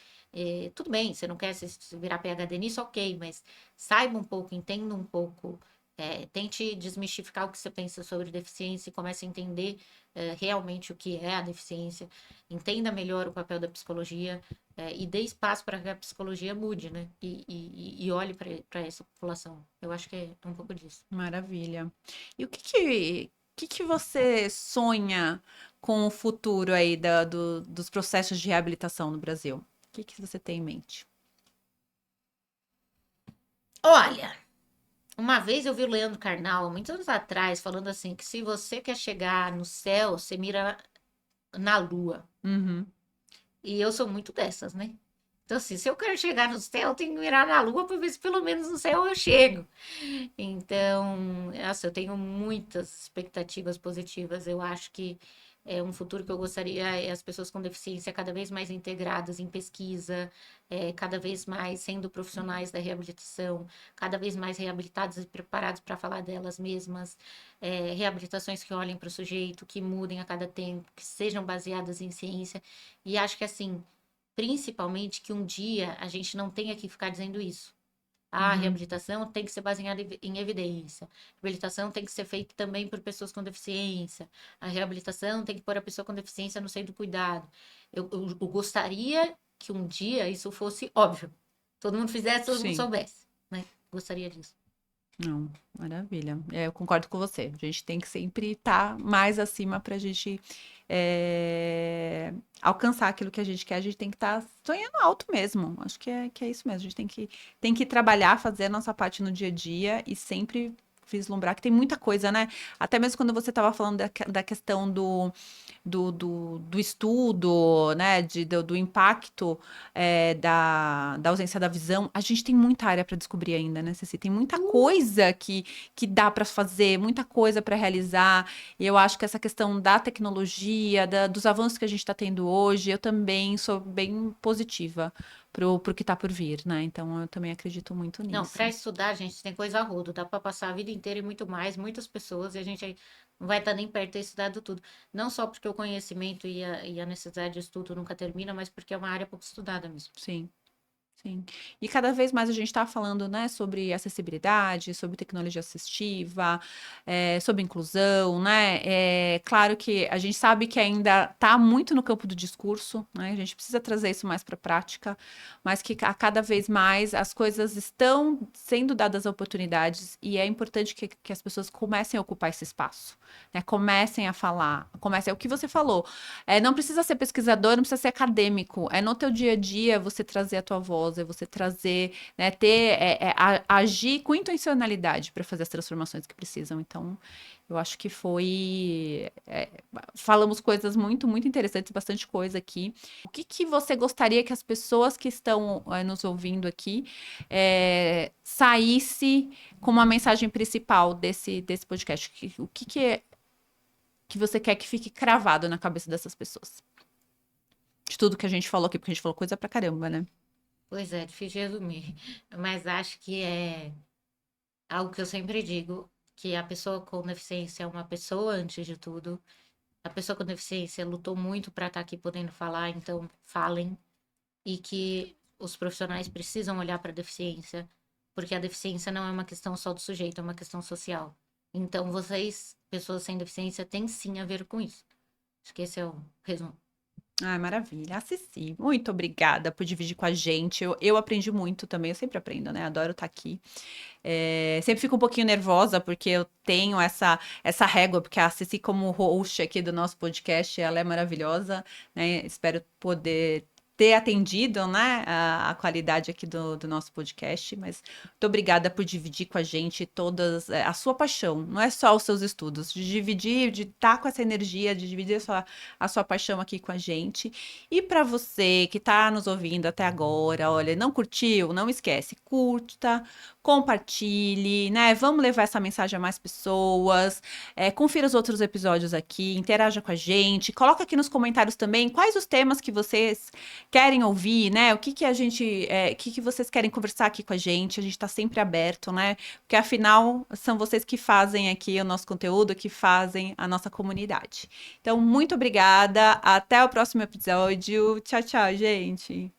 tudo bem, você não quer se virar PhD nisso, ok, mas saiba um pouco, entenda um pouco, tente desmistificar o que você pensa sobre deficiência e comece a entender realmente o que é a deficiência, entenda melhor o papel da psicologia e dê espaço para que a psicologia mude, né? E olhe para essa população. Eu acho que é um pouco disso. Maravilha. E o que você sonha com o futuro aí dos processos de reabilitação no Brasil? O que você tem em mente? Olha, uma vez eu vi o Leandro Carnal, há muitos anos atrás, falando assim, que se você quer chegar no céu, você mira na lua. Uhum, E eu sou muito dessas, né? Então, assim, se eu quero chegar no céu, eu tenho que mirar na lua para ver se pelo menos no céu eu chego. Então, nossa, eu tenho muitas expectativas positivas. Eu acho que é um futuro que eu gostaria é as pessoas com deficiência cada vez mais integradas em pesquisa, cada vez mais sendo profissionais da reabilitação, cada vez mais reabilitadas e preparadas para falar delas mesmas, reabilitações que olhem para o sujeito, que mudem a cada tempo, que sejam baseadas em ciência. E acho que assim, principalmente que um dia a gente não tenha que ficar dizendo isso. A uhum, reabilitação tem que ser baseada em evidência. A reabilitação tem que ser feita também por pessoas com deficiência. A reabilitação tem que pôr a pessoa com deficiência no centro do cuidado. Eu gostaria que um dia isso fosse óbvio. Todo mundo fizesse, todo mundo sim. soubesse, né? Gostaria disso. Não, maravilha. Eu concordo com você. A gente tem que sempre estar mais acima para a gente alcançar aquilo que a gente quer. A gente tem que estar sonhando alto mesmo. Acho que é isso mesmo. A gente tem que trabalhar, fazer a nossa parte no dia a dia e sempre vislumbrar que tem muita coisa, né? Até mesmo quando você estava falando da questão do estudo, né? Do impacto da ausência da visão, a gente tem muita área para descobrir ainda, né, Ceci? Tem muita coisa que dá para fazer, muita coisa para realizar. E eu acho que essa questão da tecnologia, dos avanços que a gente está tendo hoje, eu também sou bem positiva pro que está por vir, né? Então eu também acredito muito Não, nisso. para estudar, gente, tem coisa a rodo. Dá para passar a vida inteira e muito mais, muitas pessoas, e a gente não vai estar nem perto de ter estudado tudo. Não só porque o conhecimento e a necessidade de estudo nunca termina, mas porque é uma área pouco estudada mesmo. Sim. Sim. E cada vez mais a gente está falando, né, sobre acessibilidade, sobre tecnologia assistiva, sobre inclusão, né? É claro que a gente sabe que ainda está muito no campo do discurso, né? A gente precisa trazer isso mais para a prática, mas que a cada vez mais as coisas estão sendo dadas oportunidades e é importante que as pessoas comecem a ocupar esse espaço, né? Comecem a falar, comecem, é o que você falou. Não precisa ser pesquisador, não precisa ser acadêmico, é no teu dia a dia você trazer a tua voz, causa, é você trazer, né, agir com intencionalidade para fazer as transformações que precisam. Então, eu acho que falamos coisas muito, muito interessantes, bastante coisa aqui. O que você gostaria que as pessoas que estão nos ouvindo aqui saísse como uma mensagem principal desse podcast? O que você quer que fique cravado na cabeça dessas pessoas? De tudo que a gente falou aqui, porque a gente falou coisa pra caramba, né? Pois é, difícil de resumir. Mas acho que é algo que eu sempre digo, que a pessoa com deficiência é uma pessoa antes de tudo. A pessoa com deficiência lutou muito para estar aqui podendo falar, então falem. E que os profissionais precisam olhar para a deficiência, porque a deficiência não é uma questão só do sujeito, é uma questão social. Então, vocês, pessoas sem deficiência, têm sim a ver com isso. Acho que esse é o resumo. Ai, maravilha. Ceci, muito obrigada por dividir com a gente. Eu aprendi muito também, eu sempre aprendo, né? Adoro estar aqui. Sempre fico um pouquinho nervosa, porque eu tenho essa régua, porque a Ceci, como host aqui do nosso podcast, ela é maravilhosa, né? Espero poder ter atendido, né, a qualidade aqui do nosso podcast, mas muito obrigada por dividir com a gente a sua paixão, não é só os seus estudos, de dividir, de estar com essa energia, de dividir a sua paixão aqui com a gente. E para você que está nos ouvindo até agora, olha, não curtiu? Não esquece, curta, compartilhe, né? Vamos levar essa mensagem a mais pessoas. Confira os outros episódios aqui, interaja com a gente, coloca aqui nos comentários também quais os temas que vocês querem ouvir, né? O que vocês querem conversar aqui com a gente está sempre aberto, né? Porque afinal são vocês que fazem aqui o nosso conteúdo, que fazem a nossa comunidade. Então, muito obrigada, até o próximo episódio. Tchau, tchau, gente.